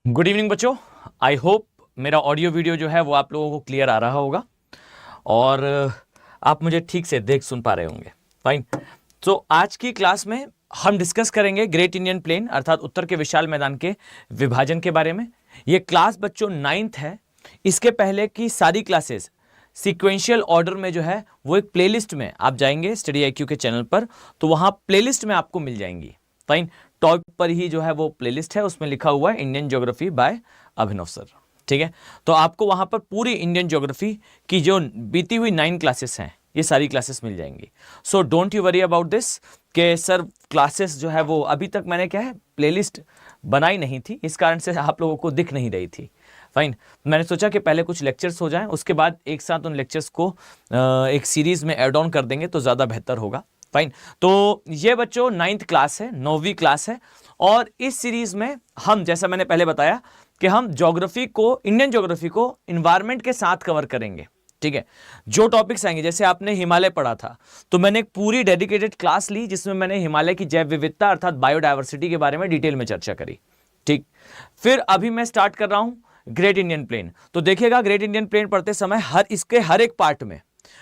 Good evening बच्चों। I hope मेरा audio video जो है वो आप लोगों को क्लियर आ रहा होगा और आप मुझे ठीक से देख सुन पा रहे होंगे। फाइन। तो आज की क्लास में हम डिस्कस करेंगे ग्रेट इंडियन प्लेन अर्थात उत्तर के विशाल मैदान के विभाजन के बारे में। ये क्लास बच्चों 9th है। इसके पहले की सारी क्लासेस सीक्वेंशियल ऑर्डर में जो है वो एक प्लेलिस्ट में आप जाएंगे स्टडी आईक्यू के चैनल पर, तो वहां प्लेलिस्ट में आपको मिल जाएंगी। फाइन। टॉप पर ही जो है वो प्लेलिस्ट है, उसमें लिखा हुआ है इंडियन ज्योग्राफी बाय अभिनव सर। ठीक है, तो आपको वहां पर पूरी इंडियन ज्योग्राफी की जो बीती हुई 9 क्लासेस हैं ये सारी क्लासेस मिल जाएंगी। So don't you worry about this कि सर क्लासेस जो है वो अभी तक मैंने क्या है प्लेलिस्ट बनाई नहीं थी, इस कारण से आप लोगों को दिख नहीं रही थी। फाइन। मैंने सोचा कि पहले कुछ लेक्चर्स हो जाएं, उसके बाद एक साथ उन लेक्चर्स को एक सीरीज में ऐड ऑन कर देंगे तो ज़्यादा बेहतर होगा। फाइन। तो ये बच्चों 9th क्लास है, 9वीं क्लास है और इस सीरीज में हम जैसा मैंने पहले बताया कि हम ज्योग्राफी को, इंडियन ज्योग्राफी को इन्वायरमेंट के साथ कवर करेंगे। ठीक है, जो टॉपिक्स आएंगे, जैसे आपने हिमालय पढ़ा था तो मैंने एक पूरी डेडिकेटेड क्लास ली जिसमें मैंने हिमालय की जैव विविधता अर्थात बायोडायवर्सिटी के बारे में डिटेल में चर्चा करी। ठीक, फिर अभी मैं स्टार्ट कर रहा हूं ग्रेट इंडियन प्लेन। तो देखिएगा ग्रेट इंडियन प्लेन पढ़ते समय इसके हर एक पार्ट में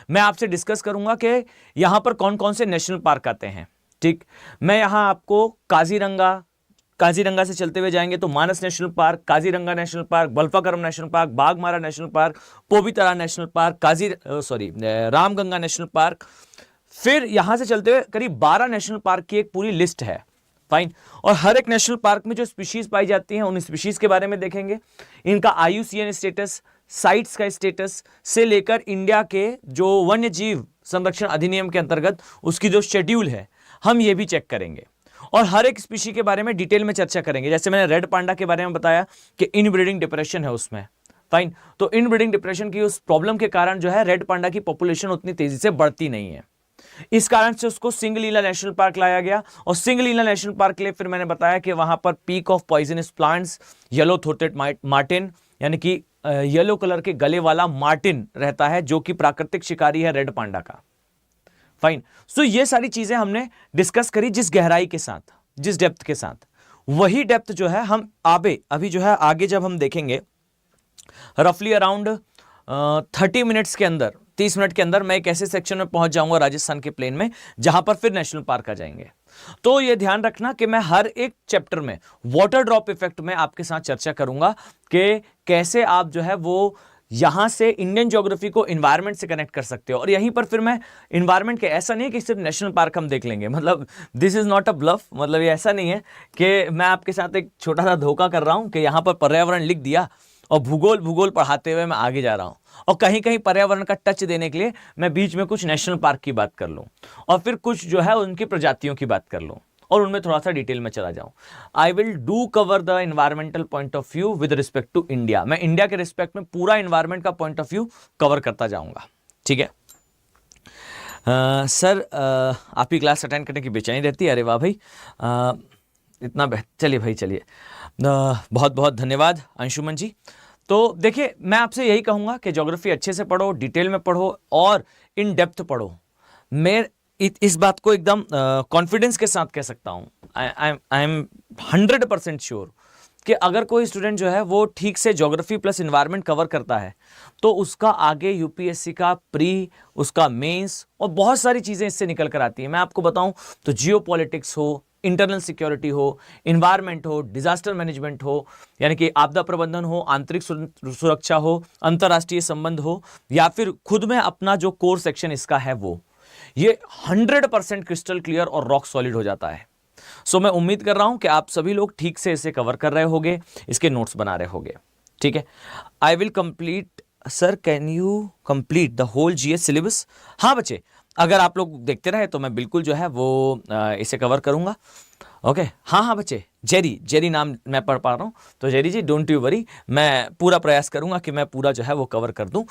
मैं आपसे डिस्कस करूंगा कि यहां पर कौन कौन से नेशनल पार्क आते हैं। ठीक, मैं यहां आपको काजीरंगा से चलते हुए जाएंगे तो Manas national park, Kaziranga national park, Balphakram national park, Baghmara national park, Pobitora national park, Ramganga national park. फिर यहां से चलते हुए करीब 12 नेशनल पार्क की एक पूरी लिस्ट है। फाइन। और हर एक नेशनल पार्क में जो स्पीशीज पाई जाती हैं उन स्पीशीज के बारे में देखेंगे, इनका IUCN स्टेटस, साइट्स का स्टेटस से लेकर इंडिया के जो वन्य जीव संरक्षण अधिनियम के अंतर्गत उसकी जो शेड्यूल है हम ये भी चेक करेंगे और हर एक स्पीशी के बारे में डिटेल में चर्चा करेंगे। जैसे मैंने रेड पांडा के बारे में बताया कि इनब्रीडिंग डिप्रेशन है उसमें। फाइन। तो इनब्रीडिंग डिप्रेशन की उस प्रॉब्लम के कारण जो है रेड पांडा की पॉपुलेशन उतनी तेजी से बढ़ती नहीं है, इस कारण से उसको सिंगलीला नेशनल पार्क लाया गया। और सिंगलीला नेशनल पार्क के लिए फिर मैंने बताया कि वहां पर peak of poisonous plants, yellow throated Martin यानी कि येलो कलर के गले वाला मार्टिन रहता है जो कि प्राकृतिक शिकारी है रेड पांडा का। फाइन। सो ये सारी चीजें हमने डिस्कस करी जिस गहराई के साथ, जिस डेप्थ के साथ, वही डेप्थ जो है हम अभी जो है आगे जब हम देखेंगे रफली अराउंड 30 मिनट्स के अंदर, 30 मिनट के अंदर मैं एक ऐसे सेक्शन में पहुंच जाऊंगा राजस्थान के प्लेन में जहां पर फिर नेशनल पार्क आ जाएंगे। तो यह ध्यान रखना कि मैं हर एक चैप्टर में वाटर ड्रॉप इफेक्ट में आपके साथ चर्चा करूंगा कि कैसे आप जो है वो यहां से इंडियन ज्योग्राफी को एनवायरनमेंट से कनेक्ट कर सकते हो। और यहीं पर फिर मैं एनवायरनमेंट के, ऐसा नहीं है कि सिर्फ नेशनल पार्क हम देख लेंगे, मतलब this is not a bluff, मतलब ये ऐसा नहीं है कि मैं आपके साथ एक छोटा सा धोखा कर रहा हूं कि यहां पर पर्यावरण लिख दिया और भूगोल पढ़ाते हुए मैं आगे जा रहा हूं और कहीं कहीं पर्यावरण का टच देने के लिए मैं बीच में कुछ नेशनल पार्क की बात कर लूं और फिर कुछ जो है उनकी प्रजातियों की बात कर लूं और उनमें थोड़ा सा डिटेल में चला जाऊं। I will do cover the environmental point of view with respect to India. मैं इंडिया के रिस्पेक्ट में पूरा एनवायरमेंट का पॉइंट ऑफ व्यू कवर करता जाऊंगा। ठीक है सर, आपकी क्लास अटेंड करने की बेचैनी रहती है। अरे वाह भाई, इतना चलिए भाई, चलिए, बहुत बहुत धन्यवाद अंशुमन जी। तो देखिए मैं आपसे यही कहूंगा कि ज्योग्राफी अच्छे से पढ़ो, डिटेल में पढ़ो और इन डेप्थ पढ़ो। मैं इस बात को एकदम कॉन्फिडेंस के साथ कह सकता हूं, आई एम 100% श्योर कि अगर कोई स्टूडेंट जो है वो ठीक से ज्योग्राफी प्लस एनवायरनमेंट कवर करता है तो उसका आगे यूपीएससी का प्री, उसका मेंस और बहुत सारी चीजें इससे निकल कर आती है। मैं आपको बताऊं तो जियोपॉलिटिक्स हो, इंटरनल सिक्योरिटी हो, इन्वायरमेंट हो, डिजास्टर मैनेजमेंट हो यानी कि आपदा प्रबंधन हो, आंतरिक सुरक्षा हो, अंतरराष्ट्रीय संबंध हो या फिर खुद में अपना जो कोर सेक्शन इसका है वो, ये 100% क्रिस्टल क्लियर और रॉक सॉलिड हो जाता है। सो मैं उम्मीद कर रहा हूं कि आप सभी लोग ठीक से इसे कवर कर रहे होंगे, इसके नोट्स बना रहे होंगे। ठीक है, I will complete sir, can you complete the whole GS syllabus? हाँ बच्चे, अगर आप लोग देखते रहे तो मैं बिल्कुल जो है वो इसे कवर करूंगा। ओके, हाँ बच्चे, जेरी नाम मैं पढ़ पा रहा हूं, तो Jerry ji don't you worry, मैं पूरा प्रयास करूंगा कि मैं पूरा जो है वो कवर कर दूं।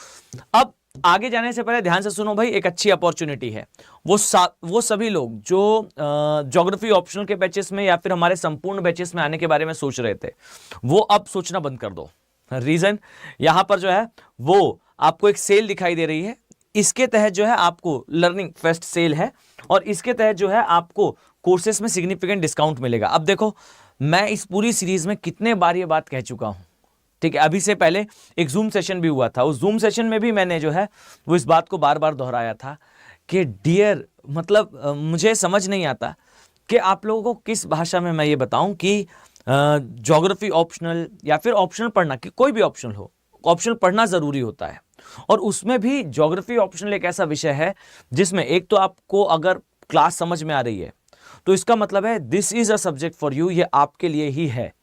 अब आगे जाने से पहले ध्यान से सुनो भाई, एक अच्छी अपॉर्चुनिटी है। वो सभी लोग जो ज्योग्राफी ऑप्शनल के बैचेस में या फिर हमारे संपूर्ण बैचेस में आने के बारे में सोच रहे थे, वो अब सोचना बंद कर दो। रीजन, यहां पर जो है वो आपको एक सेल दिखाई दे रही है, इसके तहत जो है आपको लर्निंग फेस्ट सेल है और इसके तहत जो है आपको कोर्सेस में सिग्निफिकेंट डिस्काउंट मिलेगा। अब देखो मैं इस पूरी सीरीज में कितने बार ये बात कह चुका हूं, ठीक है। अभी से पहले एक जूम सेशन भी हुआ था, उस जूम सेशन में भी मैंने जो है वो इस बात को बार बार दोहराया था कि डियर, मतलब मुझे समझ नहीं आता कि आप लोगों को किस भाषा में मैं ये बताऊं कि ज्योग्राफी ऑप्शनल या फिर ऑप्शनल पढ़ना, कि कोई भी ऑप्शनल हो, ऑप्शनल पढ़ना जरूरी होता है। और उसमें भी ज्योग्राफी ऑप्शनल एक ऐसा विषय है जिसमें एक तो आपको अगर क्लास समझ में आ रही है तो इसका मतलब है this is a subject for you, ये आपके लिए ही है।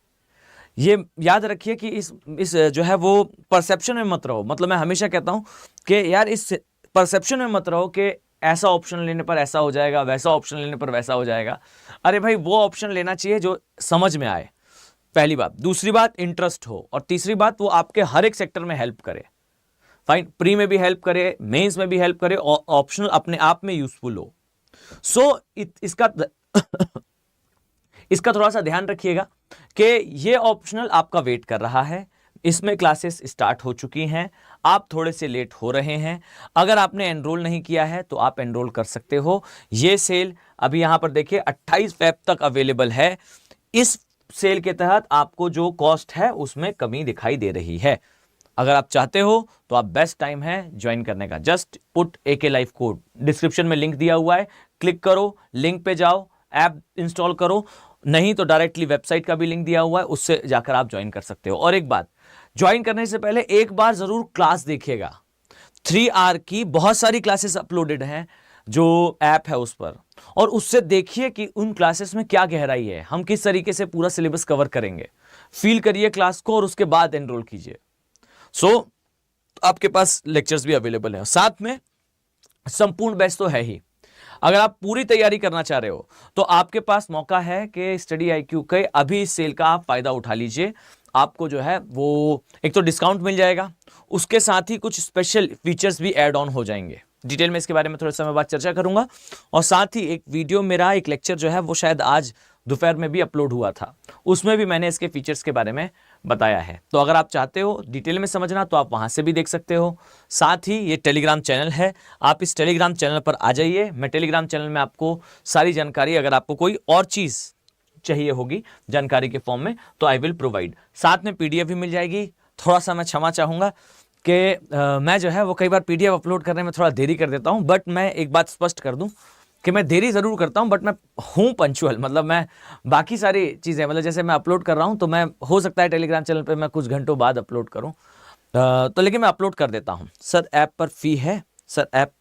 ये याद रखिए कि इस जो है वो परसेप्शन में मत रहो। मतलब मैं हमेशा कहता हूं कि यार इस परसेप्शन में मत रहो कि ऐसा ऑप्शन लेने पर ऐसा हो जाएगा, वैसा ऑप्शन लेने पर वैसा हो जाएगा। अरे भाई, वो ऑप्शन लेना चाहिए जो समझ में आए, पहली बात। दूसरी बात, इंटरेस्ट हो। और तीसरी बात, वो आपके हर एक सेक्टर में हेल्प करे। फाइन, प्री में भी हेल्प करे, मेंस में भी हेल्प करे, और ऑप्शनल अपने आप में यूजफुल हो। सो इसका थोड़ा सा ध्यान रखिएगा कि ये ऑप्शनल आपका वेट कर रहा है। इसमें क्लासेस स्टार्ट हो चुकी हैं, आप थोड़े से लेट हो रहे हैं। अगर आपने एनरोल नहीं किया है तो आप एनरोल कर सकते हो। ये सेल अभी यहां पर देखिए 28 फेब तक अवेलेबल है। इस सेल के तहत आपको जो कॉस्ट है उसमें कमी दिखाई दे रही है। अगर आप चाहते हो तो आप बेस्ट टाइम है ज्वाइन करने का। Just put AK life code, description में लिंक दिया हुआ है, क्लिक करो, लिंक पे जाओ, ऐप इंस्टॉल करो, नहीं तो डायरेक्टली वेबसाइट का भी लिंक दिया हुआ है, उससे जाकर आप ज्वाइन कर सकते हो। और एक बात, ज्वाइन करने से पहले एक बार जरूर क्लास देखिएगा। 3R की बहुत सारी क्लासेस अपलोडेड हैं जो ऐप है उस पर, और उससे देखिए कि उन क्लासेस में क्या गहराई है, हम किस तरीके से पूरा सिलेबस कवर करेंगे। फील करिए क्लास को और उसके बाद एनरोल कीजिए। सो आपके पास लेक्चर्स भी अवेलेबल है, साथ में संपूर्ण बैच तो है ही। अगर आप पूरी तैयारी करना चाह रहे हो तो आपके पास मौका है कि स्टडी IQ के अभी इस सेल का आप फायदा उठा लीजिए। आपको जो है वो एक तो डिस्काउंट मिल जाएगा, उसके साथ ही कुछ स्पेशल फीचर्स भी ऐड ऑन हो जाएंगे। डिटेल में इसके बारे में थोड़े समय बाद चर्चा करूंगा। और साथ ही एक वीडियो, मेरा एक लेक्चर जो है वो शायद आज दोपहर में भी अपलोड हुआ था, उसमें भी मैंने इसके फीचर्स के बारे में बताया है। तो अगर आप चाहते हो डिटेल में समझना तो आप वहां से भी देख सकते हो। साथ ही ये टेलीग्राम चैनल है, आप इस टेलीग्राम चैनल पर आ जाइए। मैं टेलीग्राम चैनल में आपको सारी जानकारी, अगर आपको कोई और चीज़ चाहिए होगी जानकारी के फॉर्म में, तो आई विल प्रोवाइड। साथ में PDF भी मिल जाएगी। थोड़ा सा मैं क्षमा चाहूँगा कि मैं जो है वो कई बार PDF अपलोड करने में थोड़ा देरी कर देता हूँ, बट मैं एक बात स्पष्ट कर दूँ कि मैं देरी ज़रूर करता हूं, बट मैं हूं पंचुअल। मतलब मैं बाकी सारी चीज़ें, मतलब जैसे मैं अपलोड कर रहा हूं तो मैं, हो सकता है टेलीग्राम चैनल पे मैं कुछ घंटों बाद अपलोड करूं, तो लेकिन मैं अपलोड कर देता हूं। सर ऐप पर फी है? सर ऐप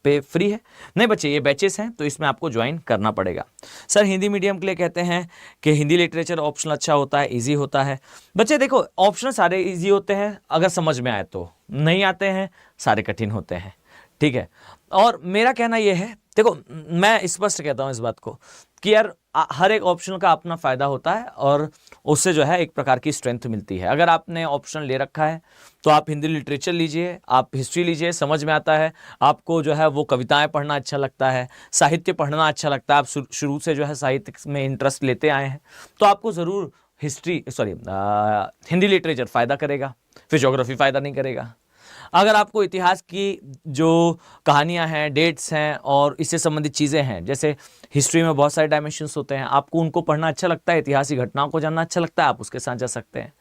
पे फ्री है? नहीं बच्चे, ये बैचेस हैं तो इसमें आपको ज्वाइन करना पड़ेगा। सर हिंदी मीडियम के लिए कहते हैं कि हिंदी लिटरेचर ऑप्शनल अच्छा होता है, ईजी होता है। बच्चे देखो, ऑप्शनल सारे ईजी होते हैं अगर समझ में आए तो, नहीं आते हैं सारे कठिन होते हैं, ठीक है। और मेरा कहना यह है, देखो मैं स्पष्ट कहता हूं इस बात को कि यार हर एक ऑप्शन का अपना फायदा होता है और उससे जो है एक प्रकार की स्ट्रेंथ मिलती है। अगर आपने ऑप्शन ले रखा है तो आप हिंदी लिटरेचर लीजिए, आप हिस्ट्री लीजिए, समझ में आता है आपको, जो है वो कविताएं पढ़ना अच्छा लगता है, साहित्य पढ़ना अच्छा लगता है, आप शुरू से जो है साहित्य में इंटरेस्ट लेते आए हैं, तो आपको ज़रूर हिंदी लिटरेचर फ़ायदा करेगा, फिर ज्योग्राफी फ़ायदा नहीं करेगा। अगर आपको इतिहास की जो कहानियां हैं, डेट्स हैं और इससे संबंधित चीज़ें हैं, जैसे हिस्ट्री में बहुत सारे डायमेंशंस होते हैं, आपको उनको पढ़ना अच्छा लगता है, ऐतिहासिक घटनाओं को जानना अच्छा लगता है, आप उसके साथ जा सकते हैं।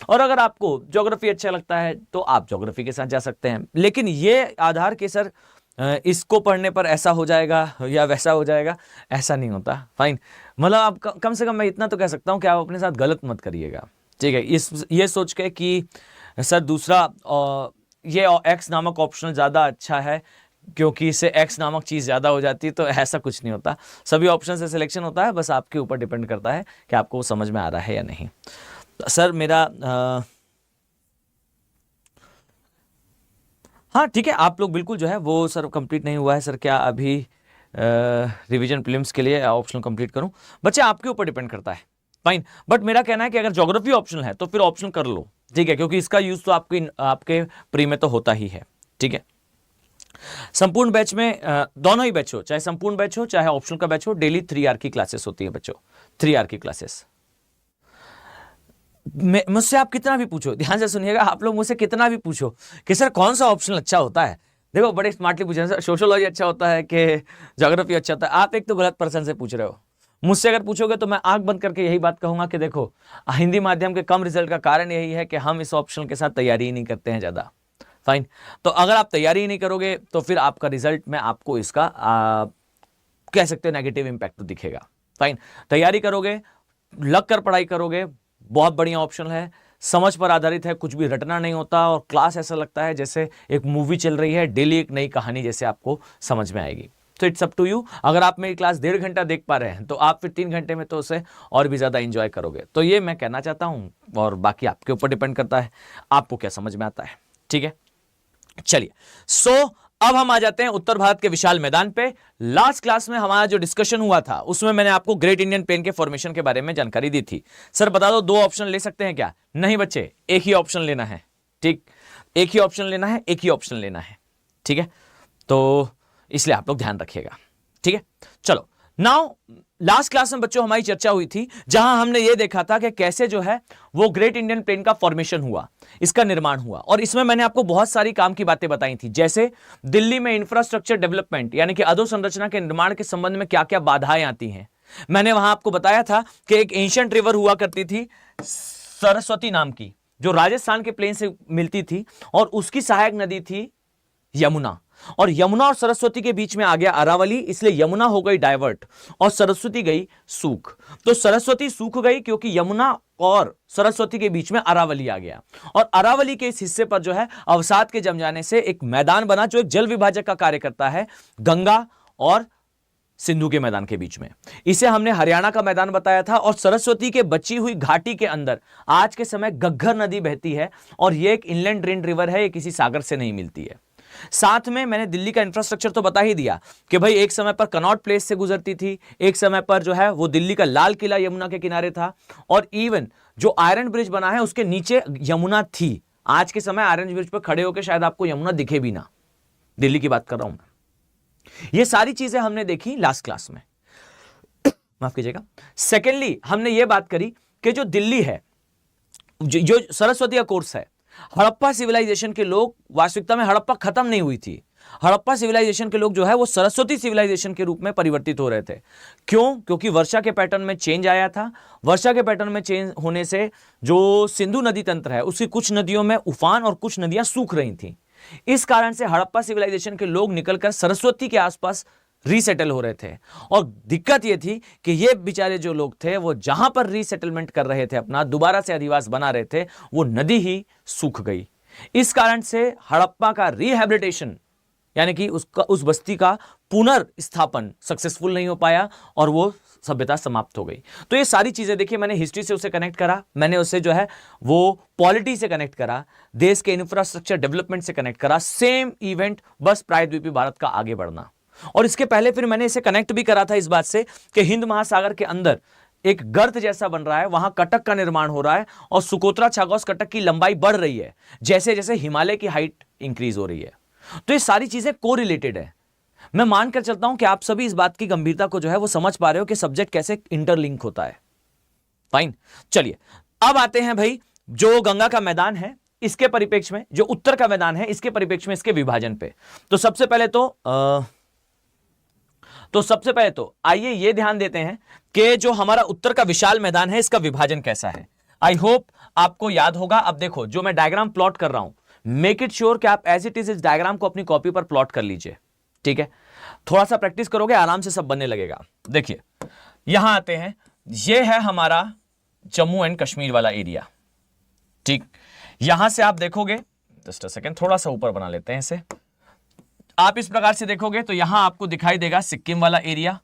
और अगर आपको ज्योग्राफी अच्छा लगता है तो आप ज्योग्राफी के साथ जा सकते हैं। लेकिन ये आधार के सर इसको पढ़ने पर ऐसा हो जाएगा या वैसा हो जाएगा, ऐसा नहीं होता। फाइन, मतलब आप कम से कम मैं इतना तो कह सकता हूँ कि आप अपने साथ गलत मत करिएगा, ठीक है। ये सोच के कि सर दूसरा ये X नामक ऑप्शनल ज़्यादा अच्छा है क्योंकि इससे X नामक चीज़ ज़्यादा हो जाती है, तो ऐसा कुछ नहीं होता। सभी ऑप्शन से सिलेक्शन होता है, बस आपके ऊपर डिपेंड करता है कि आपको वो समझ में आ रहा है या नहीं। सर मेरा हाँ ठीक है, आप लोग बिल्कुल जो है वो सर कंप्लीट नहीं हुआ है सर, क्या अभी रिवीजन प्रीलिम्स के लिए ऑप्शनल कंप्लीट करूं? बच्चे आपके ऊपर डिपेंड करता है, फाइन। बट मेरा कहना है कि अगर ज्योग्राफी ऑप्शनल है तो फिर ऑप्शनल कर लो, ठीक है, क्योंकि इसका यूज तो आपके प्री में तो होता ही है, ठीक है। संपूर्ण बैच में दोनों ही बैच हो, चाहे संपूर्ण बैच हो चाहे ऑप्शनल का बैच हो, डेली 3R की क्लासेस होती है बच्चों, 3R की क्लासेस। मुझसे आप कितना भी पूछो, ध्यान से सुनिएगा, आप लोग मुझसे कितना भी पूछो कि सर कौन सा ऑप्शनल अच्छा होता है, देखो बड़े स्मार्टली पूछे, सर सोशियोलॉजी अच्छा होता है कि ज्योग्राफी अच्छा होता है, आप एक तो गलत पर्सन से पूछ रहे हो। मुझसे अगर पूछोगे तो मैं आंख बंद करके यही बात कहूंगा कि देखो, हिंदी माध्यम के कम रिजल्ट का कारण यही है कि हम इस ऑप्शन के साथ तैयारी ही नहीं करते हैं ज्यादा। फाइन। तो अगर आप तैयारी ही नहीं करोगे तो फिर आपका रिजल्ट में आपको इसका कह सकते हो नेगेटिव इंपैक्ट तो दिखेगा। फाइन। तैयारी करोगे, लग कर पढ़ाई करोगे, बहुत बढ़िया ऑप्शन है, समझ पर आधारित है, कुछ भी रटना नहीं होता और क्लास ऐसा लगता है जैसे एक मूवी चल रही है, डेली एक नई कहानी जैसे आपको समझ में आएगी। तो इट्स अप टू यू। अगर आप मेरी क्लास 1.5 घंटा देख पा रहे हैं तो आप फिर 3 घंटे में तो उसे और भी ज्यादा एंजॉय करोगे। तो ये मैं कहना चाहता हूं और बाकी आपके ऊपर डिपेंड करता है आपको क्या समझ में आता है। ठीक है, चलिए। सो अब हम आ जाते हैं उत्तर भारत के विशाल मैदान पे। लास्ट क्लास में हमारा जो डिस्कशन हुआ था उसमें मैंने आपको ग्रेट इंडियन प्लेन के फॉर्मेशन के बारे में जानकारी दी थी। सर बता दो 2 ऑप्शन ले सकते हैं क्या? नहीं बच्चे, एक ही ऑप्शन लेना है। ठीक, एक ही ऑप्शन लेना है, एक ही ऑप्शन लेना है। ठीक है, तो इसलिए आप लोग ध्यान रखिएगा। ठीक है, चलो। नाउ लास्ट क्लास में बच्चों हमारी चर्चा हुई थी जहां हमने यह देखा था कि कैसे जो है वो ग्रेट इंडियन प्लेन का फॉर्मेशन हुआ, इसका निर्माण हुआ। और इसमें मैंने आपको बहुत सारी काम की बातें बताई थी, जैसे दिल्ली में इंफ्रास्ट्रक्चर डेवलपमेंट यानी कि अधोसंरचना के निर्माण के संबंध में क्या क्या बाधाएं आती हैं। मैंने वहां आपको बताया था कि एक एंशिएंट रिवर हुआ करती थी सरस्वती नाम की, जो राजस्थान के प्लेन से मिलती थी और उसकी सहायक नदी थी यमुना। और यमुना और सरस्वती के बीच में आ गया अरावली, इसलिए यमुना हो गई डाइवर्ट और सरस्वती गई सूख। तो सरस्वती सूख गई क्योंकि यमुना और सरस्वती के बीच में अरावली आ गया और अरावली के इस हिस्से पर जो है अवसाद के जम जाने से एक मैदान बना जो एक जल विभाजक का कार्य करता है गंगा और सिंधु के मैदान के बीच में। इसे हमने हरियाणा का मैदान बताया था। और सरस्वती के बची हुई घाटी के अंदर आज के समय घग्गर नदी बहती है और यह एक इनलैंड ड्रेन रिवर है, ये किसी सागर से नहीं मिलती है। साथ में मैंने दिल्ली का इंफ्रास्ट्रक्चर तो बता ही दिया कि भाई एक समय पर कनॉट प्लेस से गुजरती थी, एक समय पर जो है वो दिल्ली का लाल किला यमुना के किनारे था और इवन जो आयरन ब्रिज बना है उसके नीचे यमुना थी। आज के समय आयरन ब्रिज पर खड़े होकर शायद आपको यमुना दिखे भी ना, दिल्ली की बात कर रहा हूं मैं। ये सारी चीजें हमने देखी लास्ट क्लास में, माफ कीजिएगा। सेकेंडली हमने ये बात करी कि जो दिल्ली है, जो सरस्वती का कोर्स है, हड़प्पा सिविलाइजेशन के लोग, वास्तविकता में हड़प्पा खत्म नहीं हुई थी, हड़प्पा सिविलाइजेशन के लोग जो है वो सरस्वती सिविलाइजेशन के रूप में परिवर्तित हो रहे थे। क्यों? क्योंकि वर्षा के पैटर्न में चेंज आया था। वर्षा के पैटर्न में चेंज होने से जो सिंधु नदी तंत्र है उसकी कुछ नदियों में उफान और कुछ नदियां सूख रही थी। इस कारण से हड़प्पा सिविलाइजेशन के लोग निकलकर सरस्वती के आसपास रीसेटल हो रहे थे और दिक्कत यह थी कि ये बेचारे जो लोग थे वो जहां पर रीसेटलमेंट कर रहे थे, अपना दोबारा से अधिवास बना रहे थे, वो नदी ही सूख गई। इस कारण से हड़प्पा का रिहैबिलिटेशन यानी कि उस बस्ती का पुनर्स्थापन सक्सेसफुल नहीं हो पाया और वो सभ्यता समाप्त हो गई। तो ये सारी चीजें देखिए, मैंने हिस्ट्री से उसे कनेक्ट करा, मैंने उसे जो है वो पॉलिटी से कनेक्ट करा, देश के इंफ्रास्ट्रक्चर डेवलपमेंट से कनेक्ट करा, सेम इवेंट, बस प्रायद्वीपीय भारत का आगे बढ़ना। और इसके पहले फिर मैंने इसे कनेक्ट भी करा था इस बात से कि हिंद महासागर के अंदर एक गर्त जैसा बन रहा है, वहां कटक का निर्माण हो रहा है और सुकोत्रा छागौस कटक की लंबाई बढ़ रही है जैसे जैसे हिमालय की हाइट इंक्रीज हो रही है। तो ये सारी चीजें कोरिलेटेड है। मैं मानकर चलता हूं कि आप सभी इस बात की गंभीरता को जो है वो समझ पा रहे हो कि सब्जेक्ट कैसे इंटरलिंक होता है। फाइन, चलिए अब आते हैं भाई जो गंगा का मैदान है इसके परिप्रेक्ष्य में, जो उत्तर का मैदान है इसके परिप्रेक्ष्य में, इसके विभाजन पे। तो सबसे पहले तो आइए ये ध्यान देते हैं कि जो हमारा उत्तर का विशाल मैदान है इसका विभाजन कैसा है। आई होप आपको याद होगा। अब देखो जो मैं डायग्राम प्लॉट कर रहा हूं, मेक इट श्योर कि आप एज इट इज इस डायग्राम को अपनी कॉपी पर प्लॉट कर लीजिए। ठीक है, थोड़ा सा प्रैक्टिस करोगे आराम से सब बनने लगेगा। देखिए यहां आते हैं, ये है हमारा जम्मू एंड कश्मीर वाला एरिया। ठीक, यहां से आप देखोगे, जस्ट अ सेकेंड, थोड़ा सा ऊपर बना लेते हैं इसे। आप इस प्रकार से देखोगे तो यहां आपको दिखाई देगा सिक्किम वाला एरिया,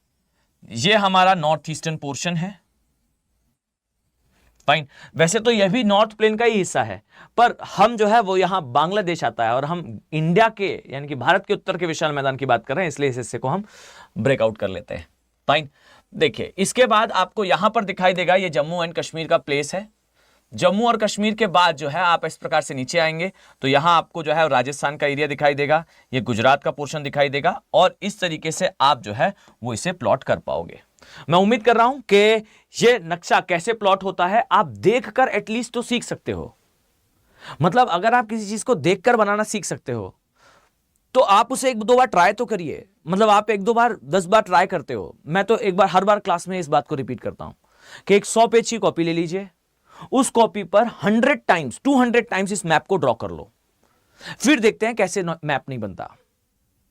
ये हमारा नॉर्थ ईस्टर्न पोर्शन है। फाइन, वैसे तो यह भी नॉर्थ प्लेन का ही हिस्सा है, पर हम जो है वो यहां बांग्लादेश आता है और हम इंडिया के यानी कि भारत के उत्तर के विशाल मैदान की बात कर रहे हैं, इसलिए इस हिस्से को हम ब्रेकआउट कर लेते हैं। फाइन, देखिए इसके बाद आपको यहां पर दिखाई देगा ये जम्मू एंड कश्मीर का प्लेस है। जम्मू और कश्मीर के बाद जो है आप इस प्रकार से नीचे आएंगे तो यहां आपको जो है राजस्थान का एरिया दिखाई देगा, ये गुजरात का पोर्शन दिखाई देगा और इस तरीके से आप जो है वो इसे प्लॉट कर पाओगे। मैं उम्मीद कर रहा हूं कि ये नक्शा कैसे प्लॉट होता है आप देखकर एटलीस्ट तो सीख सकते हो। मतलब अगर आप किसी चीज को देखकर बनाना सीख सकते हो तो आप उसे 1-2 बार ट्राई तो करिए। मतलब आप एक दो बार 10 बार ट्राई करते हो, मैं तो एक बार हर बार क्लास में इस बात को रिपीट करता हूं कि एक 100 पेज की कॉपी ले लीजिए, उस कॉपी पर 100 टाइम्स 200 टाइम्स इस मैप को ड्रॉ कर लो, फिर देखते हैं कैसे मैप नहीं बनता।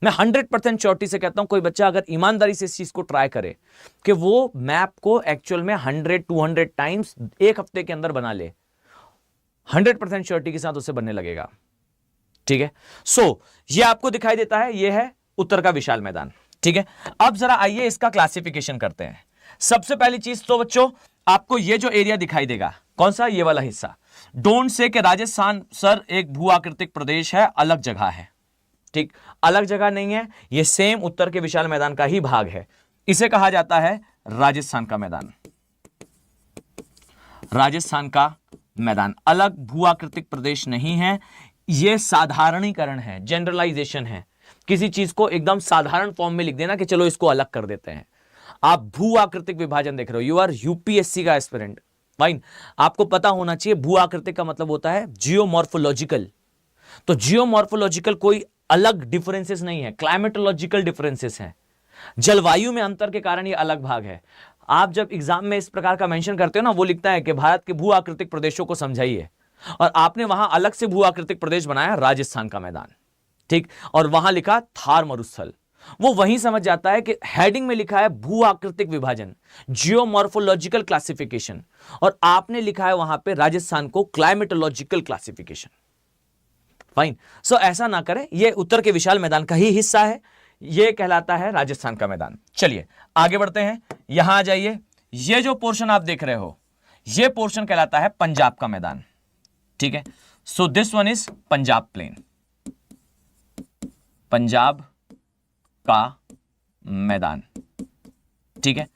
मैं 100% श्योरिटी से कहता हूं, कोई बच्चा अगर ईमानदारी से इस चीज को ट्राई करे कि वो मैप को एक्चुअल में 100-200 टाइम्स एक हफ्ते के अंदर बना ले, 100% श्योरिटी के साथ उसे बनने लगेगा। ठीक है, सो ये आपको दिखाई देता है, ये है उत्तर का विशाल मैदान। ठीक है, अब जरा आइए इसका क्लासिफिकेशन करते हैं। सबसे पहली चीज तो बच्चों, आपको ये जो एरिया दिखाई देगा, कौन सा, ये वाला हिस्सा, डोंट से कि राजस्थान सर एक भू आकृतिक प्रदेश है, अलग जगह है। ठीक, अलग जगह नहीं है, ये सेम उत्तर के विशाल मैदान का ही भाग है। इसे कहा जाता है राजस्थान का मैदान। राजस्थान का मैदान अलग भू आकृतिक प्रदेश नहीं है, यह साधारणीकरण है, जनरलाइजेशन है। किसी चीज को एकदम साधारण फॉर्म में लिख देना कि चलो इसको अलग कर देते हैं। आप भू आकृतिक विभाजन देख रहे हो, यू आर यूपीएससी का एस्पिरेंट, फाइन। आपको पता होना चाहिए भू आकृतिक का मतलब होता है जियोमॉर्फोलॉजिकल। तो जियोमॉर्फोलॉजिकल कोई अलग डिफरेंसेस नहीं है, क्लाइमेटोलॉजिकल डिफरेंसेस हैं। जलवायु में अंतर के कारण ये अलग भाग है। आप जब एग्जाम में इस प्रकार का मेंशन करते हो ना, वो लिखता है कि भारत के भू आकृतिक प्रदेशों को समझाइए, और आपने वहां अलग से भू आकृतिक प्रदेश बनाया राजस्थान का मैदान। ठीक, और वहां लिखा थार मरुस्थल। वो वहीं समझ जाता है कि हेडिंग में लिखा है भू आकृतिक विभाजन, जियोमॉर्फोलॉजिकल क्लासिफिकेशन, और आपने लिखा है वहां पे राजस्थान को क्लाइमेटोलॉजिकल क्लासिफिकेशन। फाइन, सो ऐसा ना करें, यह उत्तर के विशाल मैदान का ही हिस्सा है, यह कहलाता है राजस्थान का मैदान। चलिए आगे बढ़ते हैं, यहां आ जाइए। यह जो पोर्शन आप देख रहे हो, यह पोर्शन कहलाता है पंजाब का मैदान। ठीक है, so this one is Punjab plain, Punjab का मैदान। ठीक है,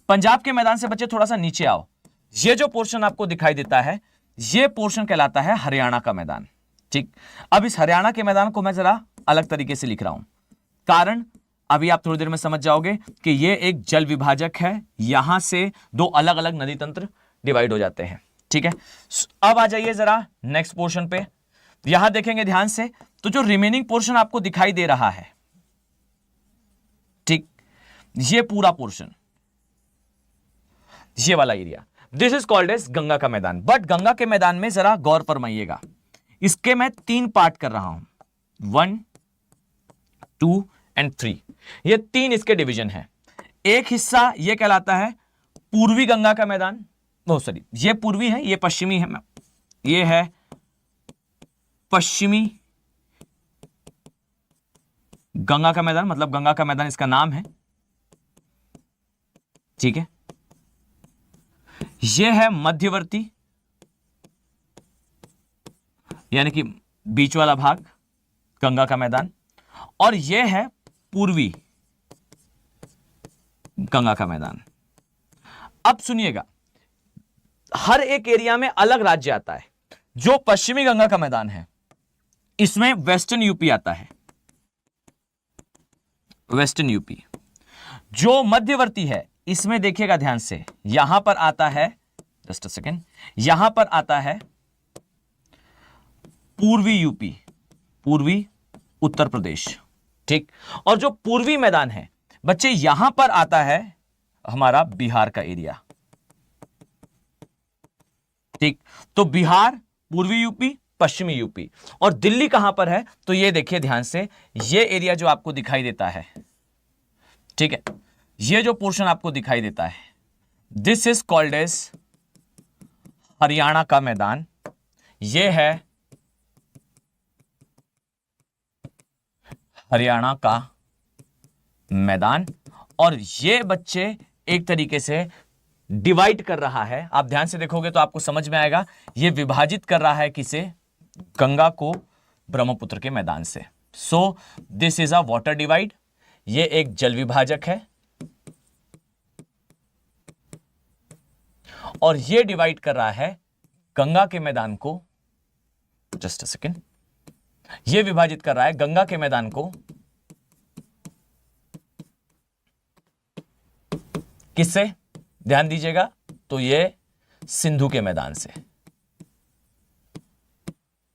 पंजाब के मैदान से बच्चे थोड़ा सा नीचे आओ, यह जो पोर्शन आपको दिखाई देता है, यह पोर्शन कहलाता है हरियाणा का मैदान। ठीक, अब इस हरियाणा के मैदान को मैं जरा अलग तरीके से लिख रहा हूं, कारण अभी आप थोड़ी देर में समझ जाओगे कि यह एक जल विभाजक है, यहां से दो अलग अलग नदी तंत्र डिवाइड हो जाते हैं। ठीक है, अब आ जाइए जरा नेक्स्ट पोर्शन पे, यहां देखेंगे ध्यान से, तो जो रिमेनिंग पोर्शन आपको दिखाई दे रहा है, ठीक, ये पूरा पोर्शन, ये वाला area, this is called as Ganga का मैदान। बट गंगा के मैदान में जरा गौर फरमाइएगा, इसके मैं 3 पार्ट कर रहा हूं, 1, 2 एंड 3, ये 3 इसके डिवीजन है। एक हिस्सा ये कहलाता है पूर्वी गंगा का मैदान, बहुत सॉरी, ये पूर्वी है, ये पश्चिमी है, ये है पश्चिमी गंगा का मैदान, मतलब गंगा का मैदान इसका नाम है। ठीक है, यह है मध्यवर्ती, यानी कि बीच वाला भाग गंगा का मैदान, और यह है पूर्वी गंगा का मैदान। अब सुनिएगा, हर एक एरिया में अलग राज्य आता है। जो पश्चिमी गंगा का मैदान है, इसमें वेस्टर्न यूपी आता है, वेस्टर्न यूपी। जो मध्यवर्ती है, इसमें देखिएगा ध्यान से, यहां पर आता है, जस्ट अ सेकेंड, यहां पर आता है पूर्वी यूपी, पूर्वी उत्तर प्रदेश। ठीक, और जो पूर्वी मैदान है बच्चे, यहां पर आता है हमारा बिहार का एरिया। ठीक, तो बिहार, पूर्वी यूपी, पश्चिमी यूपी, और दिल्ली कहां पर है, तो ये देखिए ध्यान से, ये एरिया जो आपको दिखाई देता है, ठीक है, ये जो पोर्शन आपको दिखाई देता है, this is called as Haryana का मैदान। ये है हरियाणा का मैदान, और ये बच्चे एक तरीके से डिवाइड कर रहा है। आप ध्यान से देखोगे तो आपको समझ में आएगा, ये विभाजित कर रहा है किसे, गंगा को ब्रह्मपुत्र के मैदान से। So this is a water divide, ये एक जल विभाजक है, और ये डिवाइड कर रहा है गंगा के मैदान को, जस्ट अ सेकेंड, ये विभाजित कर रहा है गंगा के मैदान को किससे, ध्यान दीजिएगा, तो ये सिंधु के मैदान से,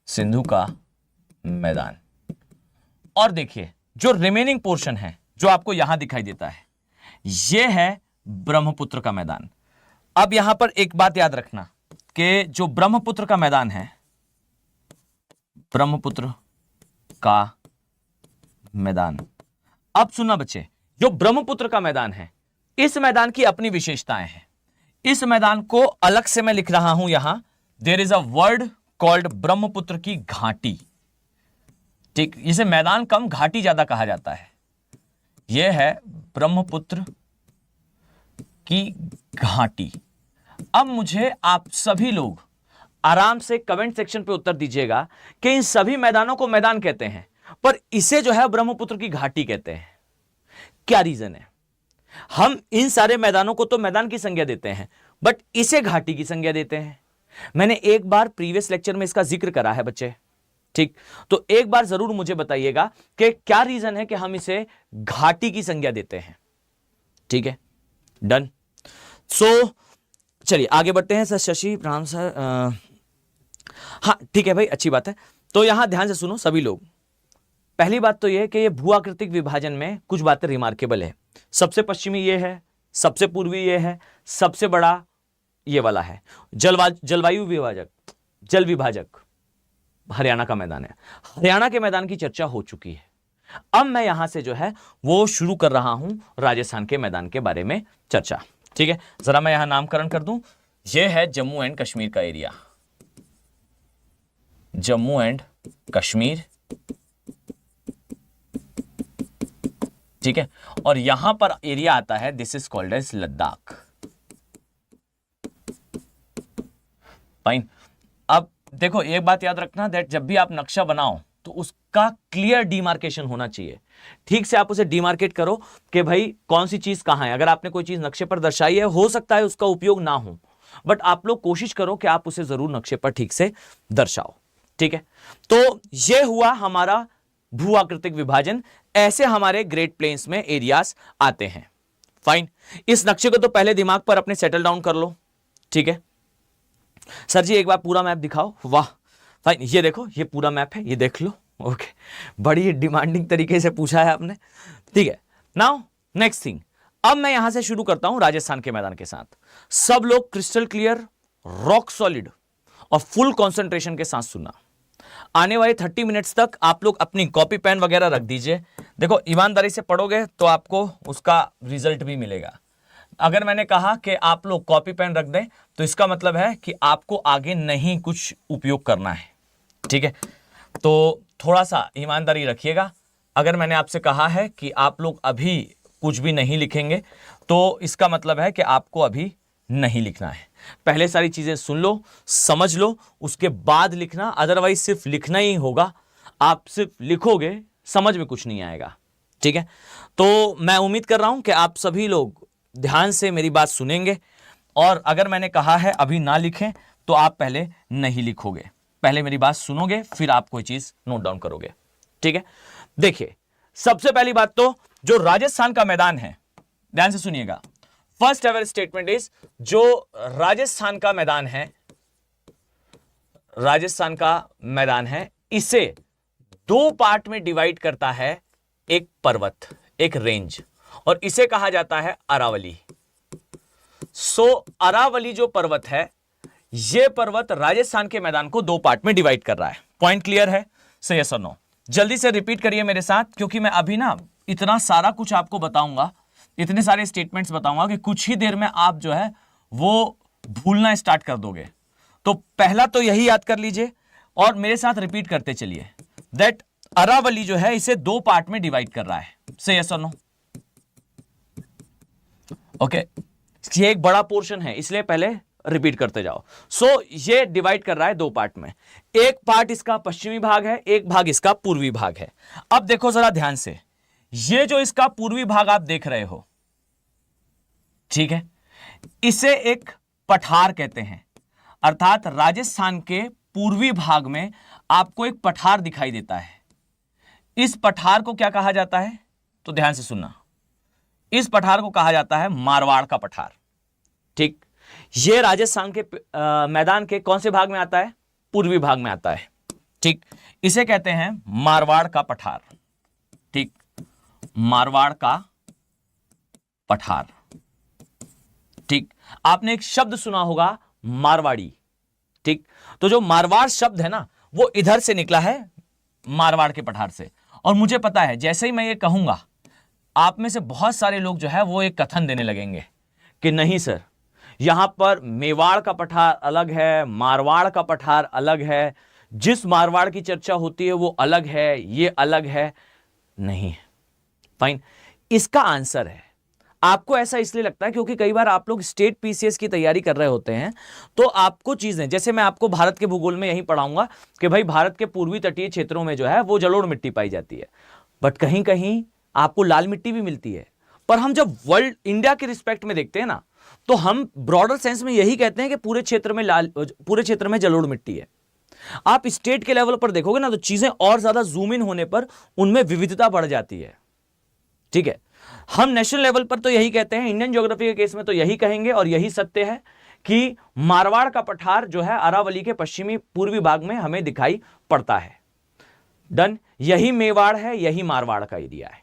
सिंधु का मैदान। और देखिए जो रिमेनिंग पोर्शन है, जो आपको यहां दिखाई देता है, यह है ब्रह्मपुत्र का मैदान। अब यहां पर एक बात याद रखना कि जो ब्रह्मपुत्र का मैदान है, ब्रह्मपुत्र का मैदान, अब सुनना बच्चे, जो ब्रह्मपुत्र का मैदान है, इस मैदान की अपनी विशेषताएं हैं। इस मैदान को अलग से मैं लिख रहा हूं यहां, there is a word called Brahmaputra की घाटी। ठीक, इसे मैदान कम घाटी ज्यादा कहा जाता है। यह है ब्रह्मपुत्र की घाटी। अब मुझे आप सभी लोग आराम से कमेंट सेक्शन पे उत्तर दीजिएगा कि इन सभी मैदानों को मैदान कहते हैं, पर इसे जो है ब्रह्मपुत्र की घाटी कहते हैं। क्या रीजन है? हम इन सारे मैदानों को तो मैदान की संज्ञा देते हैं, बट इसे घाटी की संज्ञा देते हैं। मैंने एक बार प्रीवियस लेक्चर में इसका जिक्र करा है बच्चे। ठीक, तो एक बार जरूर मुझे बताइएगा कि क्या रीजन है कि हम इसे घाटी की संज्ञा देते हैं। ठीक है, डन। सो चलिए आगे बढ़ते हैं। सर शशि प्रणाम सर। हाँ ठीक है भाई, अच्छी बात है। तो यहां ध्यान से सुनो सभी लोग। पहली बात तो यह है कि ये भूआकृतिक विभाजन में कुछ बातें रिमार्केबल है। सबसे पश्चिमी ये है, सबसे पूर्वी ये है, सबसे बड़ा ये वाला है। जलवायु विभाजक, जल विभाजक हरियाणा का मैदान है। हरियाणा के मैदान की चर्चा हो चुकी है। अब मैं यहां से जो है वो शुरू कर रहा हूं राजस्थान के मैदान के बारे में चर्चा। ठीक है, जरा मैं यहां नामकरण कर दूं। यह है जम्मू एंड कश्मीर का एरिया, जम्मू एंड कश्मीर। ठीक है, और यहां पर एरिया आता है, this is called as Ladakh. Fine. अब देखो एक बात याद रखना, दैट जब भी आप नक्शा बनाओ तो उसका क्लियर डिमार्केशन होना चाहिए। ठीक से आप उसे डिमार्केट करो कि भाई कौन सी चीज कहां है। अगर आपने कोई चीज नक्शे पर दर्शाई है, हो सकता है उसका उपयोग ना हो, बट आप लोग कोशिश करो कि आप उसे जरूर नक्शे पर ठीक से दर्शाओ। ठीक है, तो यह हुआ हमारा भूआकृतिक विभाजन। ऐसे हमारे ग्रेट प्लेन्स में एरियाज आते हैं। फाइन, इस नक्शे को तो पहले दिमाग पर अपने सेटल डाउन कर लो। ठीक है सर जी, एक बार पूरा मैप दिखाओ। वाह फाइन, ये देखो ये पूरा मैप है, ये देख लो। ओके, बड़ी डिमांडिंग तरीके से पूछा है आपने। ठीक है, नाउ नेक्स्ट थिंग, अब मैं यहां से शुरू करता हूं राजस्थान के मैदान के साथ। सब लोग क्रिस्टल क्लियर, रॉक सॉलिड और फुल कंसंट्रेशन के साथ सुनना। आने वाले 30 मिनट्स तक आप लोग अपनी कॉपी पेन वगैरह रख दीजिए। देखो ईमानदारी से पढ़ोगे तो आपको उसका रिजल्ट भी मिलेगा। अगर मैंने कहा कि आप लोग कॉपी पेन रख दें तो इसका मतलब है कि आपको आगे नहीं कुछ उपयोग करना है। ठीक है, तो थोड़ा सा ईमानदारी रखिएगा। अगर मैंने आपसे कहा है कि आप लोग अभी कुछ भी नहीं लिखेंगे तो इसका मतलब है कि आपको अभी नहीं लिखना है। पहले सारी चीजें सुन लो, समझ लो, उसके बाद लिखना। अदरवाइज सिर्फ लिखना ही होगा, आप सिर्फ लिखोगे, समझ में कुछ नहीं आएगा। ठीक है, तो मैं उम्मीद कर रहा हूं कि आप सभी लोग ध्यान से मेरी बात सुनेंगे, और अगर मैंने कहा है अभी ना लिखें तो आप पहले नहीं लिखोगे, पहले मेरी बात सुनोगे, फिर आप कोई चीज नोट डाउन करोगे। ठीक है, देखिए सबसे पहली बात तो जो राजस्थान का मैदान है, ध्यान से सुनिएगा। फर्स्ट एवर स्टेटमेंट इज, जो राजस्थान का मैदान है, राजस्थान का मैदान है, इसे दो पार्ट में डिवाइड करता है एक पर्वत, एक रेंज, और इसे कहा जाता है अरावली। सो अरावली जो पर्वत है, यह पर्वत राजस्थान के मैदान को दो पार्ट में डिवाइड कर रहा है। पॉइंट क्लियर है? सो यस और नो? जल्दी से रिपीट करिए मेरे साथ, क्योंकि मैं अभी ना इतना सारा कुछ आपको बताऊंगा, इतने सारे स्टेटमेंट्स बताऊंगा कि कुछ ही देर में आप जो है वो भूलना स्टार्ट कर दोगे। तो पहला तो यही याद कर लीजिए और मेरे साथ रिपीट करते चलिए, दैट अरावली जो है इसे दो पार्ट में डिवाइड कर रहा है। से यस और नो? ओके, ये एक बड़ा पोर्शन है इसलिए पहले रिपीट करते जाओ। सो ये डिवाइड कर रहा है दो पार्ट में। एक पार्ट इसका पश्चिमी भाग है, एक भाग इसका पूर्वी भाग है। अब देखो जरा ध्यान से, ये जो इसका पूर्वी भाग आप देख रहे हो, ठीक है, इसे एक पठार कहते हैं। अर्थात राजस्थान के पूर्वी भाग में आपको एक पठार दिखाई देता है। इस पठार को क्या कहा जाता है? तो ध्यान से सुनना, इस पठार को कहा जाता है मारवाड़ का पठार। ठीक, यह राजस्थान के मैदान के कौन से भाग में आता है? पूर्वी भाग में आता है। ठीक, इसे कहते हैं मारवाड़ का पठार। ठीक, मारवाड़ का पठार। ठीक, आपने एक शब्द सुना होगा मारवाड़ी। ठीक, तो जो मारवाड़ शब्द है ना वो इधर से निकला है, मारवाड़ के पठार से। और मुझे पता है जैसे ही मैं ये कहूंगा आप में से बहुत सारे लोग जो है वो एक कथन देने लगेंगे कि नहीं सर, यहां पर मेवाड़ का पठार अलग है, मारवाड़ का पठार अलग है, जिस मारवाड़ की चर्चा होती है वो अलग है, ये अलग है। नहीं, फाइन। इसका आंसर है, आपको ऐसा इसलिए लगता है क्योंकि कई बार आप लोग स्टेट पीसीएस की तैयारी कर रहे होते हैं तो आपको चीजें, जैसे मैं आपको भारत के भूगोल में यही पढ़ाऊंगा कि भाई भारत के पूर्वी तटीय क्षेत्रों में जो है वो जलोढ़ मिट्टी पाई जाती है, बट कहीं कहीं आपको लाल मिट्टी भी मिलती है। पर हम जब वर्ल्ड इंडिया के रिस्पेक्ट में देखते हैं ना तो हम ब्रॉडर सेंस में यही कहते हैं कि पूरे क्षेत्र में जलोढ़ मिट्टी है। आप स्टेट के लेवल पर देखोगे ना तो चीजें और ज्यादा जूम इन होने पर उनमें विविधता बढ़ जाती है। ठीक है, हम नेशनल लेवल पर तो यही कहते हैं, इंडियन ज्योग्राफी के केस में तो यही कहेंगे और यही सत्य है कि मारवाड़ का पठार जो है अरावली के पश्चिमी पूर्वी भाग में हमें दिखाई पड़ता है। डन, यही मेवाड़ है, यही मारवाड़ का एरिया है।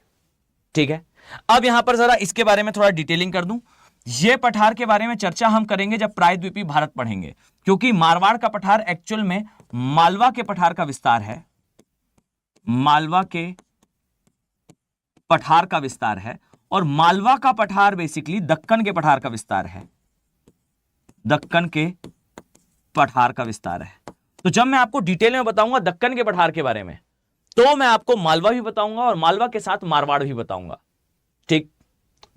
ठीक है, अब यहां पर जरा इसके बारे में थोड़ा डिटेलिंग कर दूं। यह पठार के बारे में चर्चा हम करेंगे जब प्रायद्वीपीय भारत पढ़ेंगे, क्योंकि मारवाड़ का पठार एक्चुअल में मालवा के पठार का विस्तार है, मालवा के पठार का विस्तार है। और मालवा का पठार बेसिकली दक्कन के पठार का विस्तार है, दक्कन के पठार का विस्तार है। तो जब मैं आपको डिटेल में बताऊंगा दक्कन के पठार के बारे में तो मैं आपको मालवा भी बताऊंगा और मालवा के साथ मारवाड़ भी बताऊंगा। ठीक,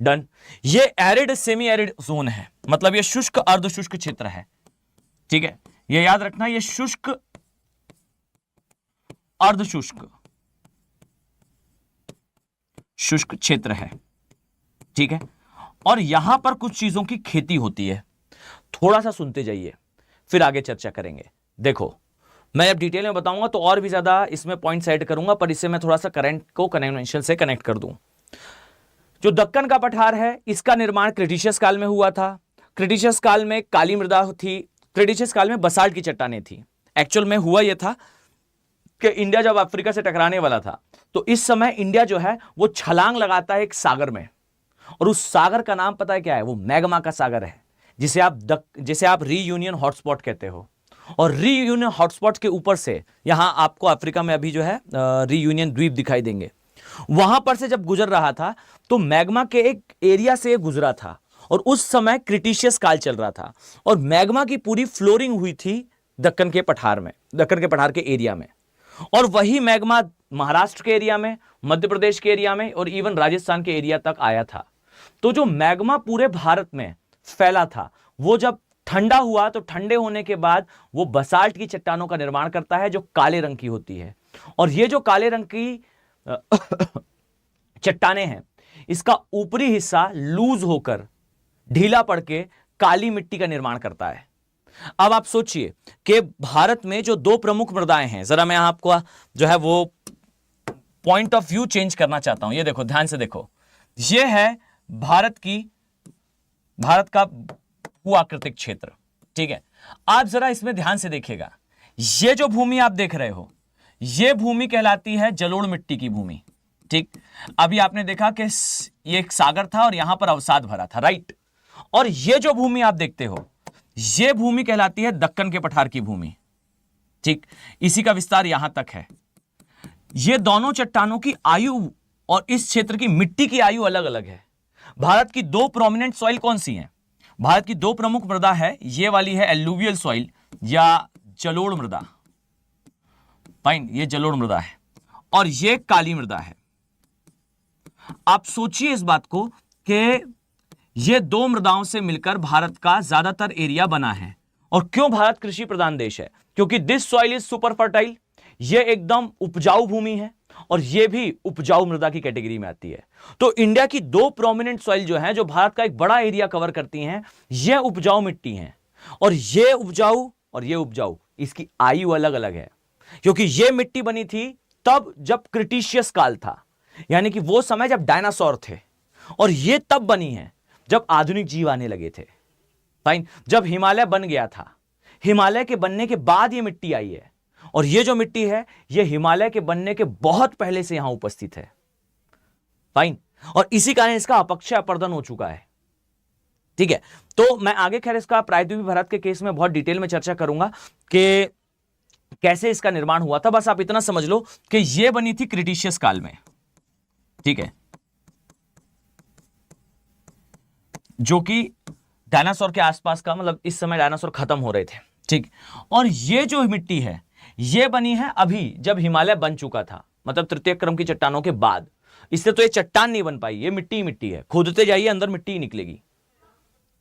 डन। ये एरिड सेमी एरिड जोन है, मतलब ये शुष्क अर्ध शुष्क क्षेत्र है। ठीक है, ये याद रखना, ये शुष्क अर्ध शुष्क शुष्क क्षेत्र है। ठीक है, और यहां पर कुछ चीजों की खेती होती है। थोड़ा सा सुनते जाइए फिर आगे चर्चा करेंगे। देखो, मैं अब डिटेल में बताऊंगा तो और भी ज्यादा इसमें पॉइंट्स ऐड करूंगा, पर इससे मैं थोड़ा सा करंट को कन्वेंशन से कनेक्ट कर दूं। जो दक्कन का पठार है इसका निर्माण क्रिटिशियस काल में हुआ था। क्रिटिशियस काल में काली मृदा थी, क्रिटिशियस काल में बसाल्ट की चट्टानें थी। एक्चुअल में हुआ यह था कि इंडिया जब अफ्रीका से टकराने वाला था तो इस समय इंडिया जो है वो छलांग लगाता है एक सागर में, और उस सागर का नाम पता है क्या है? वो मैग्मा का सागर है, जिसे आप रीयूनियन हॉटस्पॉट कहते हो। और रीयूनियन हॉटस्पॉट के ऊपर से यहां आपको अफ्रीका में अभी जो है रीयूनियन द्वीप दिखाई देंगे, वहां पर से जब गुजर रहा था तो मैग्मा के एक एरिया से गुजरा था, और उस समय क्रिटिशियस काल चल रहा था, और मैग्मा की पूरी फ्लोरिंग हुई थी दक्कन के पठार में, दक्कन के पठार के एरिया में। और वही मैग्मा महाराष्ट्र के एरिया में, मध्य प्रदेश के एरिया में और इवन राजस्थान के एरिया तक आया था। तो जो मैग्मा पूरे भारत में फैला था वो जब ठंडा हुआ तो ठंडे होने के बाद वो बसाल्ट की चट्टानों का निर्माण करता है जो काले रंग की होती है। और ये जो काले रंग की चट्टानें हैं इसका ऊपरी हिस्सा लूज होकर ढीला पड़ के काली मिट्टी का निर्माण करता है। अब आप सोचिए कि भारत में जो दो प्रमुख मृदाएं हैं, जरा मैं आपको जो है वो पॉइंट ऑफ व्यू चेंज करना चाहता हूं। ये देखो, ध्यान से देखो, ये है भारत का भू-आकृतिक क्षेत्र। ठीक है, आप जरा इसमें ध्यान से देखिएगा, ये जो भूमि आप देख रहे हो ये भूमि कहलाती है जलोढ़ मिट्टी की भूमि। ठीक, अभी आपने देखा कि ये एक सागर था और यहां पर अवसाद भरा था, राइट। और ये जो भूमि आप देखते हो ये भूमि कहलाती है दक्कन के पठार की भूमि। ठीक, इसी का विस्तार यहां तक है। ये दोनों चट्टानों की आयु और इस क्षेत्र की मिट्टी की आयु अलग अलग है। भारत की दो प्रोमिनेंट सॉइल कौन सी हैं? भारत की दो प्रमुख मृदा है, ये वाली है एलुवियल सॉइल या जलोढ़ मृदा। फाइन, ये जलोढ़ मृदा है और ये काली मृदा है। आप सोचिए इस बात को कि ये दो मृदाओं से मिलकर भारत का ज्यादातर एरिया बना है। और क्यों भारत कृषि प्रधान देश है? क्योंकि this soil is super fertile, ये एकदम उपजाऊ भूमि है और ये भी उपजाऊ मृदा की कैटेगरी में आती है। तो इंडिया की दो प्रोमिनेंट सॉइल जो है, जो भारत का एक बड़ा एरिया कवर करती हैं, ये उपजाऊ मिट्टी है। और ये उपजाऊ और ये उपजाऊ, इसकी आयु अलग अलग है, क्योंकि ये मिट्टी बनी थी तब जब क्रिटिशियस काल था, यानी कि वो समय जब डायनासोर थे। और ये तब बनी है जब आधुनिक जीव आने लगे थे। फाइन, जब हिमालय बन गया था, हिमालय के बनने के बाद ये मिट्टी आई है। और ये जो मिट्टी है ये हिमालय के बनने के बहुत पहले से यहां उपस्थित है। फाइन, और इसी कारण इसका अपक्षय अपर्दन हो चुका है। ठीक है, तो मैं आगे खैर इसका प्रायद्वीपीय भारत के केस में बहुत डिटेल में चर्चा करूंगा कि कैसे इसका निर्माण हुआ था। बस आप इतना समझ लो कि यह बनी थी क्रिटिशियस काल में, ठीक है, जो कि डायनासोर के आसपास का, मतलब इस समय डायनासोर खत्म हो रहे थे। ठीक, और ये जो मिट्टी है ये बनी है अभी जब हिमालय बन चुका था, मतलब तृतीय क्रम की चट्टानों के बाद। इससे तो ये चट्टान नहीं बन पाई, ये मिट्टी ही मिट्टी है, खोदते जाइए अंदर मिट्टी ही निकलेगी।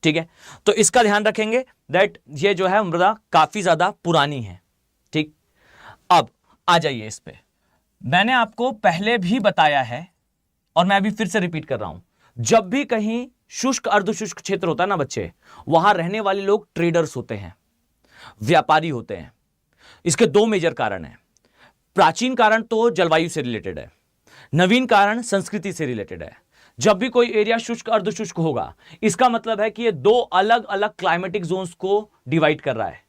ठीक है, तो इसका ध्यान रखेंगे दैट ये जो है मृदा काफी ज्यादा पुरानी है। ठीक, अब आ जाइए इस पे। मैंने आपको पहले भी बताया है और मैं अभी फिर से रिपीट कर रहा हूं, जब भी कहीं शुष्क अर्धशुष्क क्षेत्र होता है ना बच्चे, वहां रहने वाले लोग ट्रेडर्स होते हैं, व्यापारी होते हैं। इसके दो मेजर कारण हैं। प्राचीन कारण तो जलवायु से रिलेटेड है, नवीन कारण संस्कृति से रिलेटेड है। जब भी कोई एरिया शुष्क अर्धशुष्क होगा, इसका मतलब है कि ये दो अलग अलग क्लाइमेटिक जोन्स को डिवाइड कर रहा है।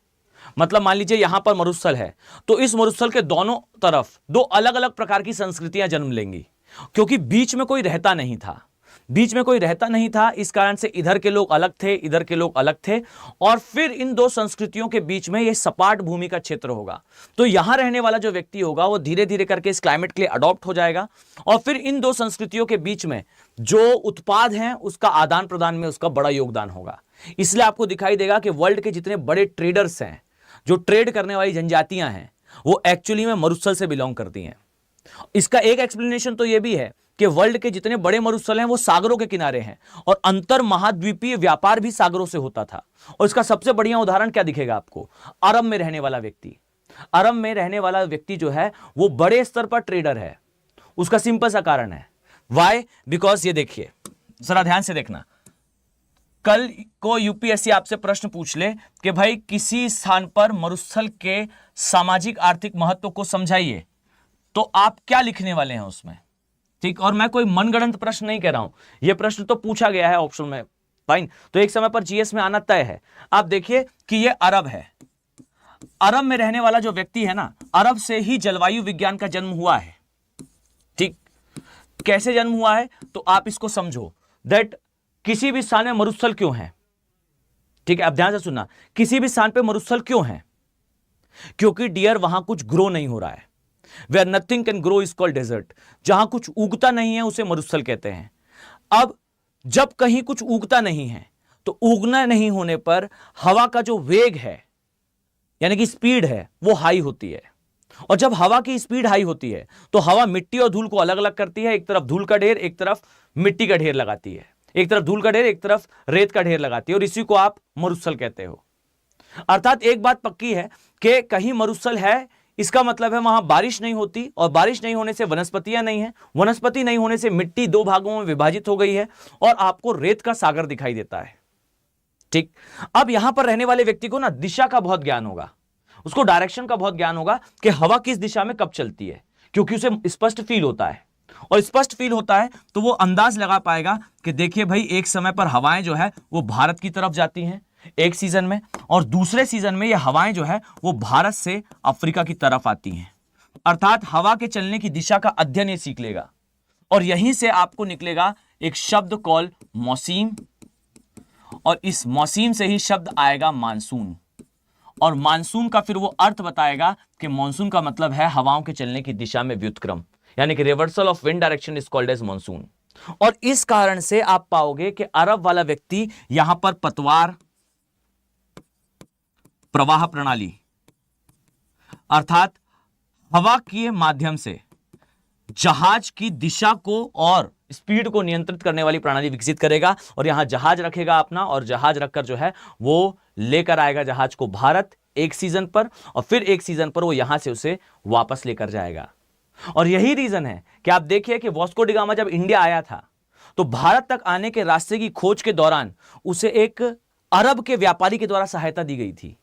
मतलब मान लीजिए यहां पर मरुस्थल है, तो इस मरुस्थल के दोनों तरफ दो अलग अलग प्रकार की संस्कृतियां जन्म लेंगी, क्योंकि बीच में कोई रहता नहीं था। बीच में कोई रहता नहीं था, इस कारण से इधर के लोग अलग थे, इधर के लोग अलग थे, और फिर इन दो संस्कृतियों के बीच में यह सपाट भूमि का क्षेत्र होगा। तो यहां रहने वाला जो व्यक्ति होगा वो धीरे धीरे करके इस क्लाइमेट के लिए अडॉप्ट हो जाएगा, और फिर इन दो संस्कृतियों के बीच में जो उत्पाद हैं उसका आदान प्रदान में उसका बड़ा योगदान होगा। इसलिए आपको दिखाई देगा कि वर्ल्ड के जितने बड़े ट्रेडर्स हैं, जो ट्रेड करने वाली जनजातियां हैं, वो एक्चुअली में मरुस्थल से बिलोंग करती हैं। इसका एक एक्सप्लेनेशन तो यह भी है कि वर्ल्ड के जितने बड़े मरुस्थल हैं वो सागरों के किनारे हैं, और अंतर महाद्वीपीय व्यापार भी सागरों से होता था। और इसका सबसे बढ़िया उदाहरण क्या दिखेगा आपको? अरब में रहने वाला व्यक्ति। अरब में रहने वाला व्यक्ति जो है वो बड़े स्तर पर ट्रेडर है। उसका सिंपल सा कारण है, वाई? बिकॉज ये देखिए, जरा ध्यान से देखना, कल को यूपीएससी आपसे प्रश्न पूछ ले कि भाई किसी स्थान पर मरुस्थल के सामाजिक आर्थिक महत्व को समझाइए, तो आप क्या लिखने वाले हैं उसमें? ठीक, और मैं कोई मनगढ़ंत प्रश्न नहीं कह रहा हूं, यह प्रश्न तो पूछा गया है ऑप्शन में, फाइन, तो एक समय पर जीएस में आना तय है। आप देखिए कि यह अरब है। अरब में रहने वाला जो व्यक्ति है ना, अरब से ही जलवायु विज्ञान का जन्म हुआ है। ठीक, कैसे जन्म हुआ है? तो आप इसको समझो दैट किसी भी स्थान में मरुस्थल क्यों है। ठीक है, आप ध्यान से सुनना, किसी भी स्थान पे मरुस्थल क्यों है? क्योंकि डियर वहां कुछ ग्रो नहीं हो रहा है। Where nothing can grow is called desert। जहां कुछ उगता नहीं है उसे मरुस्थल कहते हैं। अब जब कहीं कुछ उगता नहीं है तो उगना नहीं होने पर हवा का जो वेग है, यानी कि स्पीड है, वो हाई होती है। और जब हवा की स्पीड हाई होती है तो हवा मिट्टी और धूल को अलग अलग करती है। एक तरफ धूल का ढेर, एक तरफ मिट्टी का ढेर लगाती है। एक तरफ धूल का ढेर, एक तरफ रेत का ढेर लगाती है, और इसी को आप मरुस्थल कहते हो। अर्थात एक बात पक्की है कि कहीं मरुस्थल है, इसका मतलब है वहां बारिश नहीं होती, और बारिश नहीं होने से वनस्पतियां नहीं है, वनस्पति नहीं होने से मिट्टी दो भागों में विभाजित हो गई है, और आपको रेत का सागर दिखाई देता है। ठीक, अब यहां पर रहने वाले व्यक्ति को ना दिशा का बहुत ज्ञान होगा, उसको डायरेक्शन का बहुत ज्ञान होगा कि हवा किस दिशा में कब चलती है, क्योंकि उसे स्पष्ट फील होता है। और स्पष्ट फील होता है तो वो अंदाज लगा पाएगा कि देखिए भाई, एक समय पर हवाएं जो है वो भारत की तरफ जाती हैं एक सीजन में, और दूसरे सीजन में ये हवाएं जो है वो भारत से अफ्रीका की तरफ आती हैं। अर्थात हवा के चलने की दिशा का अध्ययन ये सीख लेगा, और यहीं से आपको निकलेगा एक शब्द कॉल मौसीम, और इस मौसीम से ही शब्द आएगा मानसून, और मानसून का फिर वो अर्थ बताएगा कि मानसून का मतलब है हवाओं के चलने की दिशा में व्युत्क्रम, यानी कि reversal of wind direction is called as monsoon. और इस कारण से आप पाओगे कि अरब वाला व्यक्ति यहां पर पतवार, प्रवाह प्रणाली, अर्थात हवा के माध्यम से जहाज की दिशा को और स्पीड को नियंत्रित करने वाली प्रणाली विकसित करेगा, और यहां जहाज रखेगा अपना, और जहाज रखकर जो है वो लेकर आएगा जहाज को भारत एक सीजन पर, और फिर एक सीजन पर वो यहां से उसे वापस लेकर जाएगा। और यही रीजन है कि आप देखिए कि वास्को डी गामा जब इंडिया आया था तो भारत तक आने के रास्ते की खोज के दौरान उसे एक अरब के व्यापारी के द्वारा सहायता दी गई थी।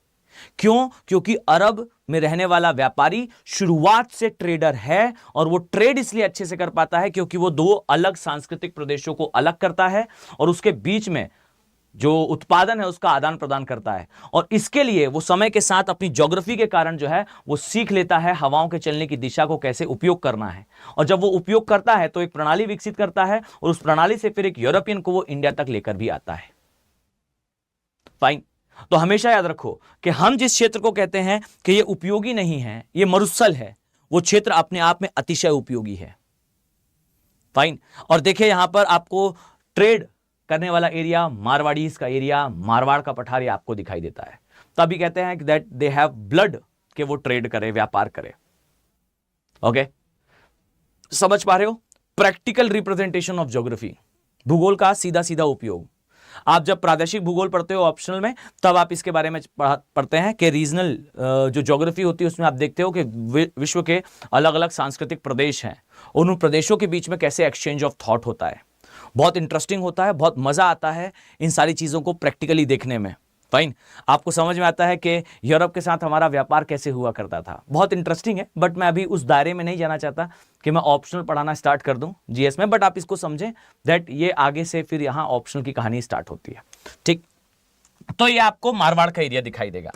क्यों? क्योंकि अरब में रहने वाला व्यापारी शुरुआत से ट्रेडर है, और वो ट्रेड इसलिए अच्छे से कर पाता है क्योंकि वो दो अलग सांस्कृतिक प्रदेशों को अलग करता है, और उसके बीच में जो उत्पादन है उसका आदान प्रदान करता है, और इसके लिए वो समय के साथ अपनी ज्योग्राफी के कारण जो है वो सीख लेता है हवाओं के चलने की दिशा को कैसे उपयोग करना है, और जब वो उपयोग करता है तो एक प्रणाली विकसित करता है, और उस प्रणाली से फिर एक यूरोपियन को वो इंडिया तक लेकर भी आता है। फाइन। तो हमेशा याद रखो कि हम जिस क्षेत्र को कहते हैं कि ये उपयोगी नहीं है, ये मरुस्थल है, वो क्षेत्र अपने आप में अतिशय उपयोगी है। फाइन। और देखिए यहां पर आपको ट्रेड करने वाला एरिया, मारवाड़ीज का एरिया, मारवाड़ का पठार आपको दिखाई देता है। तभी कहते हैं दैट दे हैव ब्लड, कि वो ट्रेड करे, व्यापार करे। ओके, समझ पा रहे हो? प्रैक्टिकल रिप्रेजेंटेशन ऑफ ज्योग्राफी, भूगोल का सीधा सीधा उपयोग। आप जब प्रादेशिक भूगोल पढ़ते हो ऑप्शनल में, तब आप इसके बारे में पढ़ते हैं कि रीजनल जो ज्योग्राफी होती है उसमें आप देखते हो कि विश्व के अलग अलग सांस्कृतिक प्रदेश हैं, उन प्रदेशों के बीच में कैसे एक्सचेंज ऑफ थॉट होता है। बहुत इंटरेस्टिंग होता है, बहुत मजा आता है इन सारी चीजों को प्रैक्टिकली देखने में। फाइन। आपको समझ में आता है कि यूरोप के साथ हमारा व्यापार कैसे हुआ करता था। बहुत इंटरेस्टिंग है, बट मैं अभी उस दायरे में नहीं जाना चाहता कि मैं ऑप्शनल पढ़ाना स्टार्ट कर दूं जीएस में, बट आप इसको समझें दैट ये आगे से फिर यहां ऑप्शनल की कहानी स्टार्ट होती है। ठीक, तो ये आपको मारवाड़ का एरिया दिखाई देगा।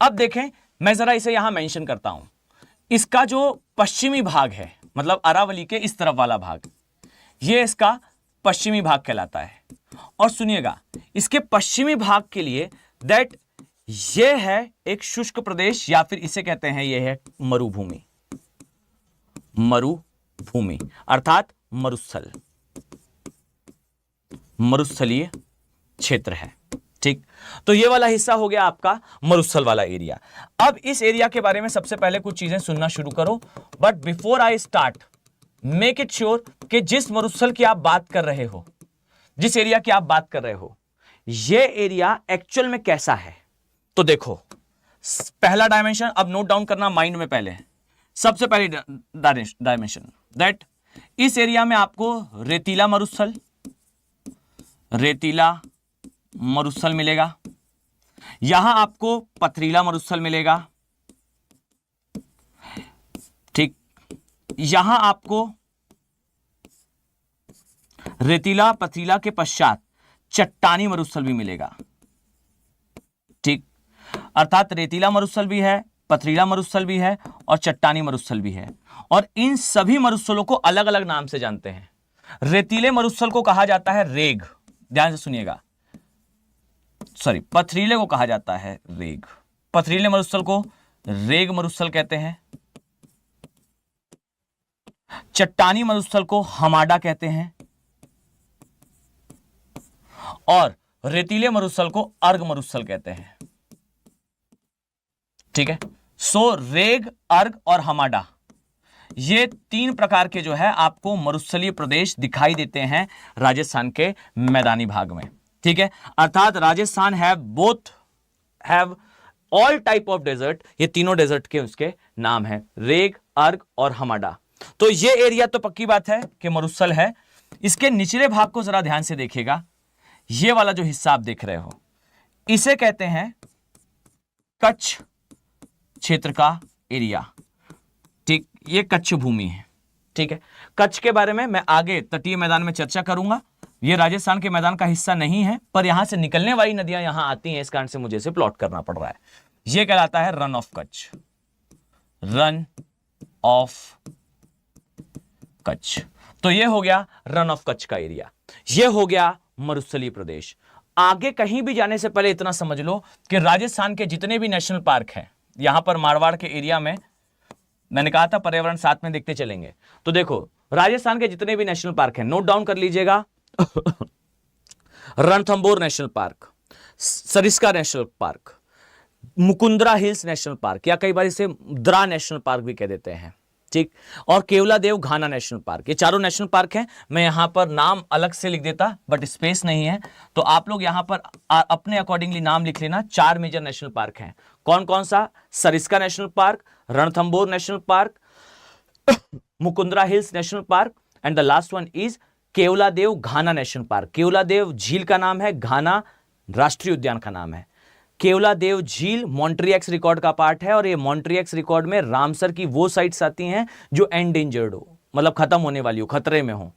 अब देखें, मैं जरा इसे यहां मेंशन करता हूं। इसका जो पश्चिमी भाग है, मतलब अरावली के इस तरफ वाला भाग, ये इसका पश्चिमी भाग कहलाता है। और सुनिएगा, इसके पश्चिमी भाग के लिए दैट ये है एक शुष्क प्रदेश, या फिर इसे कहते हैं ये है मरुभूमि। मरुभूमि अर्थात मरुस्थल, मरुस्थलीय क्षेत्र है। ठीक, तो ये वाला हिस्सा हो गया आपका मरुस्थल वाला एरिया। अब इस एरिया के बारे में सबसे पहले कुछ चीजें सुनना शुरू करो, but before I start make it sure कि जिस मरुस्थल की आप बात कर रहे हो, जिस एरिया की आप बात कर रहे हो, ये एरिया एक्चुअल में कैसा है। तो देखो, पहला डायमेंशन अब नोट डाउन करना माइंड में पहले। सबसे पहली डायमेंशन दैट इस एरिया में आपको रेतीला मरुस्थल, रेतीला मरुस्थल मिलेगा। यहां आपको पथरीला मरुस्थल मिलेगा। ठीक, यहां आपको रेतीला पथरीला के पश्चात चट्टानी मरुस्थल भी मिलेगा। ठीक, अर्थात रेतीला मरुस्थल भी है, पथरीला मरुस्थल भी है और चट्टानी मरुस्थल भी है। और इन सभी मरुस्थलों को अलग अलग नाम से जानते हैं। रेतीले मरुस्थल को कहा जाता है रेग, ध्यान से सुनिएगा, सॉरी, पथरीले को कहा जाता है रेग। पथरीले मरुस्थल को रेग मरुस्थल कहते हैं। चट्टानी मरुस्थल को हमाडा कहते हैं, और रेतीले मरुस्थल को अर्ग मरुस्थल कहते हैं। ठीक है, सो रेग, अर्ग और हमाडा, ये तीन प्रकार के जो है आपको मरुस्थलीय प्रदेश दिखाई देते हैं राजस्थान के मैदानी भाग में। ठीक है, अर्थात Rajasthan have all type of desert, ये तीनों डेजर्ट के उसके नाम है, रेग, अर्ग और हमाडा। तो ये एरिया तो पक्की बात है कि मरुस्थल है। इसके निचले भाग को जरा ध्यान से देखिएगा, ये वाला जो हिस्सा आप देख रहे हो, इसे कहते हैं कच्छ क्षेत्र का एरिया। ठीक, ये कच्छ भूमि है। ठीक है, कच्छ के बारे में मैं आगे तटीय मैदान में चर्चा करूंगा। ये राजस्थान के मैदान का हिस्सा नहीं है, पर यहां से निकलने वाली नदियां यहां आती हैं, इस कारण से मुझे इसे प्लॉट करना पड़ रहा है। यह कहलाता है run of Kutch, run of Kutch. तो यह हो गया रन ऑफ कच्छ का एरिया, यह हो गया मरुस्थलीय प्रदेश। आगे कहीं भी जाने से पहले इतना समझ लो कि राजस्थान के जितने भी नेशनल पार्क हैं, यहां पर मारवाड़ के एरिया में मैंने कहा था पर्यावरण साथ में देखते चलेंगे। तो देखो, राजस्थान के जितने भी नेशनल पार्क हैं, नोट डाउन कर लीजिएगा। Ranthambore national park, Sariska national park, Mukundra hills national park, या कई बार इसे द्रा नेशनल पार्क भी कह देते हैं। ठीक, और केवलादेव घाना नेशनल पार्क, ये चारों नेशनल पार्क हैं। मैं यहां पर नाम अलग से लिख देता, बट स्पेस नहीं है, तो आप लोग यहां पर अपने अकॉर्डिंगली नाम लिख लेना। 4 मेजर नेशनल पार्क हैं। कौन कौन सा? Sariska national park, Ranthambore national park, Mukundra hills national park, and the last one is Keoladeo Ghana national park. Keoladeo झील का नाम है, घाना राष्ट्रीय उद्यान का नाम है। केवलादेव झील मॉन्ट्रियक्स रिकॉर्ड का पार्ट है, और ये मॉन्ट्रियक्स रिकॉर्ड में रामसर की वो साइट्स आती हैं जो एंडेंजर्ड हो, मतलब खत्म होने वाली हो, खतरे में हो।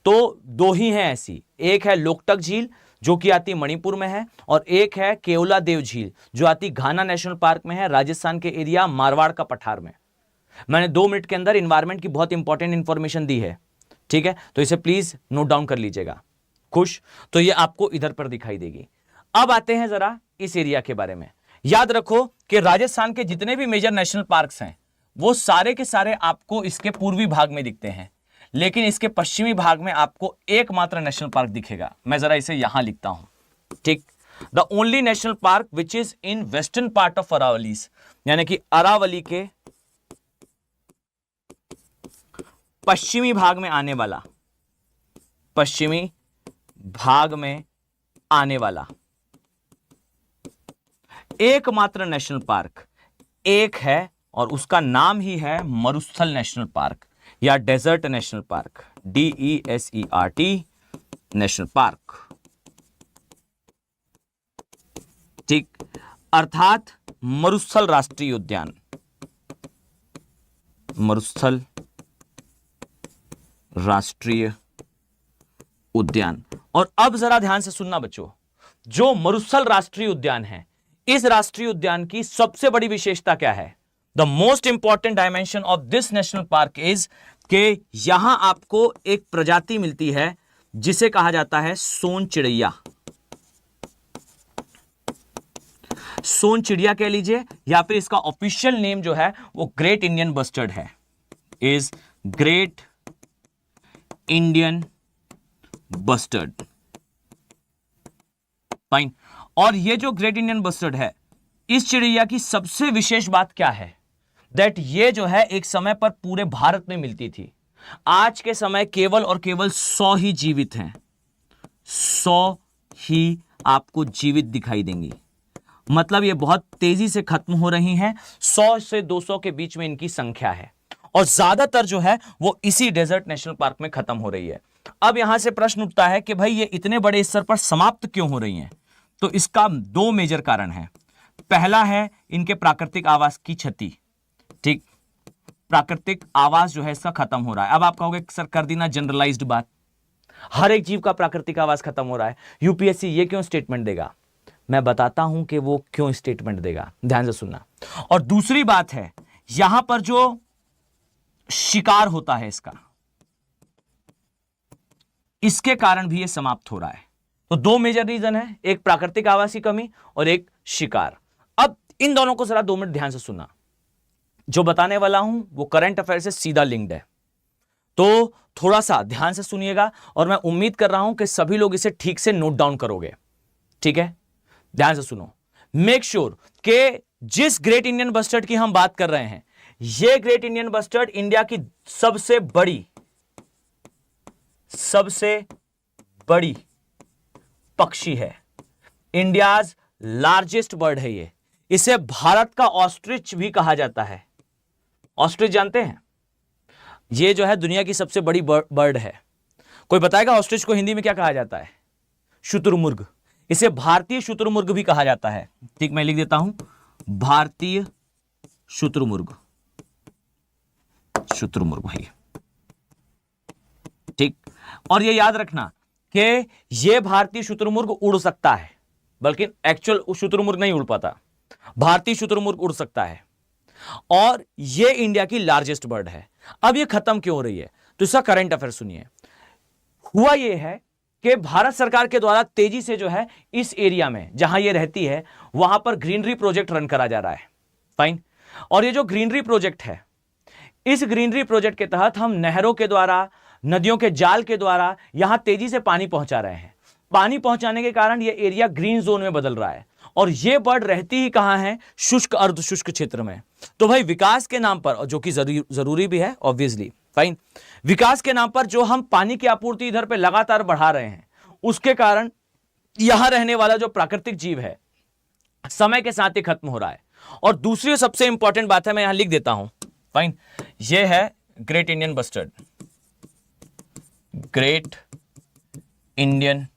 तो 2 ही हैं ऐसी, एक है लोकटक झील जो कि आती मणिपुर में है, और एक है केओला देव झील जो आती घाना नेशनल पार्क में है, राजस्थान के एरिया मारवाड़ का पठार में। मैंने 2 मिनट के अंदर इन्वायरमेंट की बहुत इंपॉर्टेंट इंफॉर्मेशन दी है, ठीक है, तो इसे प्लीज नोट डाउन कर लीजिएगा। खुश, तो ये आपको इधर पर दिखाई देगी। अब आते हैं जरा इस एरिया के बारे में। याद रखो कि राजस्थान के जितने भी मेजर नेशनल पार्क्स हैं वो सारे के सारे आपको इसके पूर्वी भाग में दिखते हैं, लेकिन इसके पश्चिमी भाग में आपको एकमात्र नेशनल पार्क दिखेगा। मैं जरा इसे यहां लिखता हूं, ठीक। The only national park which is in western part of Aravallis, यानी कि अरावली के पश्चिमी भाग में आने वाला, पश्चिमी भाग में आने वाला एकमात्र नेशनल पार्क एक है, और उसका नाम ही है मरुस्थल नेशनल पार्क या desert national park, DESERT national park, ठीक, अर्थात मरुस्थल राष्ट्रीय उद्यान, मरुस्थल राष्ट्रीय उद्यान। और अब जरा ध्यान से सुनना बच्चों, जो मरुस्थल राष्ट्रीय उद्यान है, इस राष्ट्रीय उद्यान की सबसे बड़ी विशेषता क्या है? The most important dimension of this national park is कि यहां आपको एक प्रजाति मिलती है जिसे कहा जाता है सोन चिड़ैया। सोन चिड़िया कह लीजिए, या फिर इसका ऑफिशियल नेम जो है वो ग्रेट इंडियन बस्टर्ड है, is great Indian bustard, fine. और ये जो ग्रेट इंडियन बस्टर्ड है, इस चिड़िया की सबसे विशेष बात क्या है? दैट ये जो है एक समय पर पूरे भारत में मिलती थी। आज के समय केवल और केवल 100 ही जीवित हैं, 100 ही आपको जीवित दिखाई देंगी। मतलब ये बहुत तेजी से खत्म हो रही हैं, 100 से 200 के बीच में इनकी संख्या है, और ज्यादातर जो है वो इसी डेजर्ट नेशनल पार्क में खत्म हो रही है। अब यहां से प्रश्न उठता है कि भाई ये इतने बड़े स्तर पर समाप्त क्यों हो रही हैं? तो इसका 2 मेजर कारण है। पहला है इनके प्राकृतिक आवास की क्षति, ठीक, प्राकृतिक आवास जो है इसका खत्म हो रहा है। अब आप कहोगे सर कर दी ना जनरलाइज्ड बात, हर एक जीव का प्राकृतिक आवास खत्म हो रहा है, यूपीएससी ये क्यों स्टेटमेंट देगा? मैं बताता हूं कि वो क्यों स्टेटमेंट देगा, ध्यान से सुनना। और दूसरी बात है, यहां पर जो शिकार होता है इसका, इसके कारण भी ये समाप्त हो रहा है। तो 2 मेजर रीजन है, एक प्राकृतिक आवास की कमी और एक शिकार। अब इन दोनों को जरा 2 मिनट ध्यान से सुनना। जो बताने वाला हूं वो करंट अफेयर से सीधा लिंक्ड है, तो थोड़ा सा ध्यान से सुनिएगा, और मैं उम्मीद कर रहा हूं कि सभी लोग इसे ठीक से नोट डाउन करोगे, ठीक है? ध्यान से सुनो। मेक श्योर कि जिस ग्रेट इंडियन बस्टर्ड की हम बात कर रहे हैं, ये ग्रेट इंडियन बस्टर्ड इंडिया की सबसे बड़ी पक्षी है, इंडियाज लार्जेस्ट बर्ड है ये। इसे भारत का ऑस्ट्रिच भी कहा जाता है। ऑस्ट्रिच जानते हैं? ये जो है दुनिया की सबसे बड़ी बर्ड है। कोई बताएगा ऑस्ट्रिच को हिंदी में क्या कहा जाता है? शुतुरमुर्ग। इसे भारतीय शुतुरमुर्ग भी कहा जाता है, ठीक, मैं लिख देता हूं, भारतीय शुतुरमुर्ग, शुतुरमुर्ग भाई, ठीक। और ये याद रखना कि ये भारतीय शुतुरमुर्ग उड़ सकता है, बल्कि एक्चुअल शुतुरमुर्ग नहीं उड़ पाता, भारतीय शुतुरमुर्ग उड़ सकता है, और ये इंडिया की लार्जेस्ट बर्ड है। अब ये खत्म क्यों हो रही है? तो इसका करंट अफेयर सुनिए। हुआ ये है कि भारत सरकार के द्वारा तेजी से जो है इस एरिया में जहां ये रहती है वहां पर ग्रीनरी प्रोजेक्ट रन करा जा रहा है, फाइन। और ये जो ग्रीनरी प्रोजेक्ट है, इस ग्रीनरी प्रोजेक्ट के तहत हम नहरों के द्वारा, नदियों के जाल के द्वारा यहां तेजी से पानी पहुंचा रहे हैं। पानी पहुंचाने के कारण यह एरिया ग्रीन जोन में बदल रहा है, और यह बर्ड रहती ही कहां है? शुष्क अर्ध शुष्क क्षेत्र में। तो भाई विकास के नाम पर, जो कि जरूरी भी है ऑब्वियसली, फाइन, विकास के नाम पर जो हम पानी की आपूर्ति इधर पे लगातार बढ़ा रहे हैं, उसके कारण यहां रहने वाला जो प्राकृतिक जीव है समय के साथ ही खत्म हो रहा है। और दूसरी सबसे इंपॉर्टेंट बात है, मैं यहां लिख देता हूं, फाइन, ये है great Indian bustard, great Indian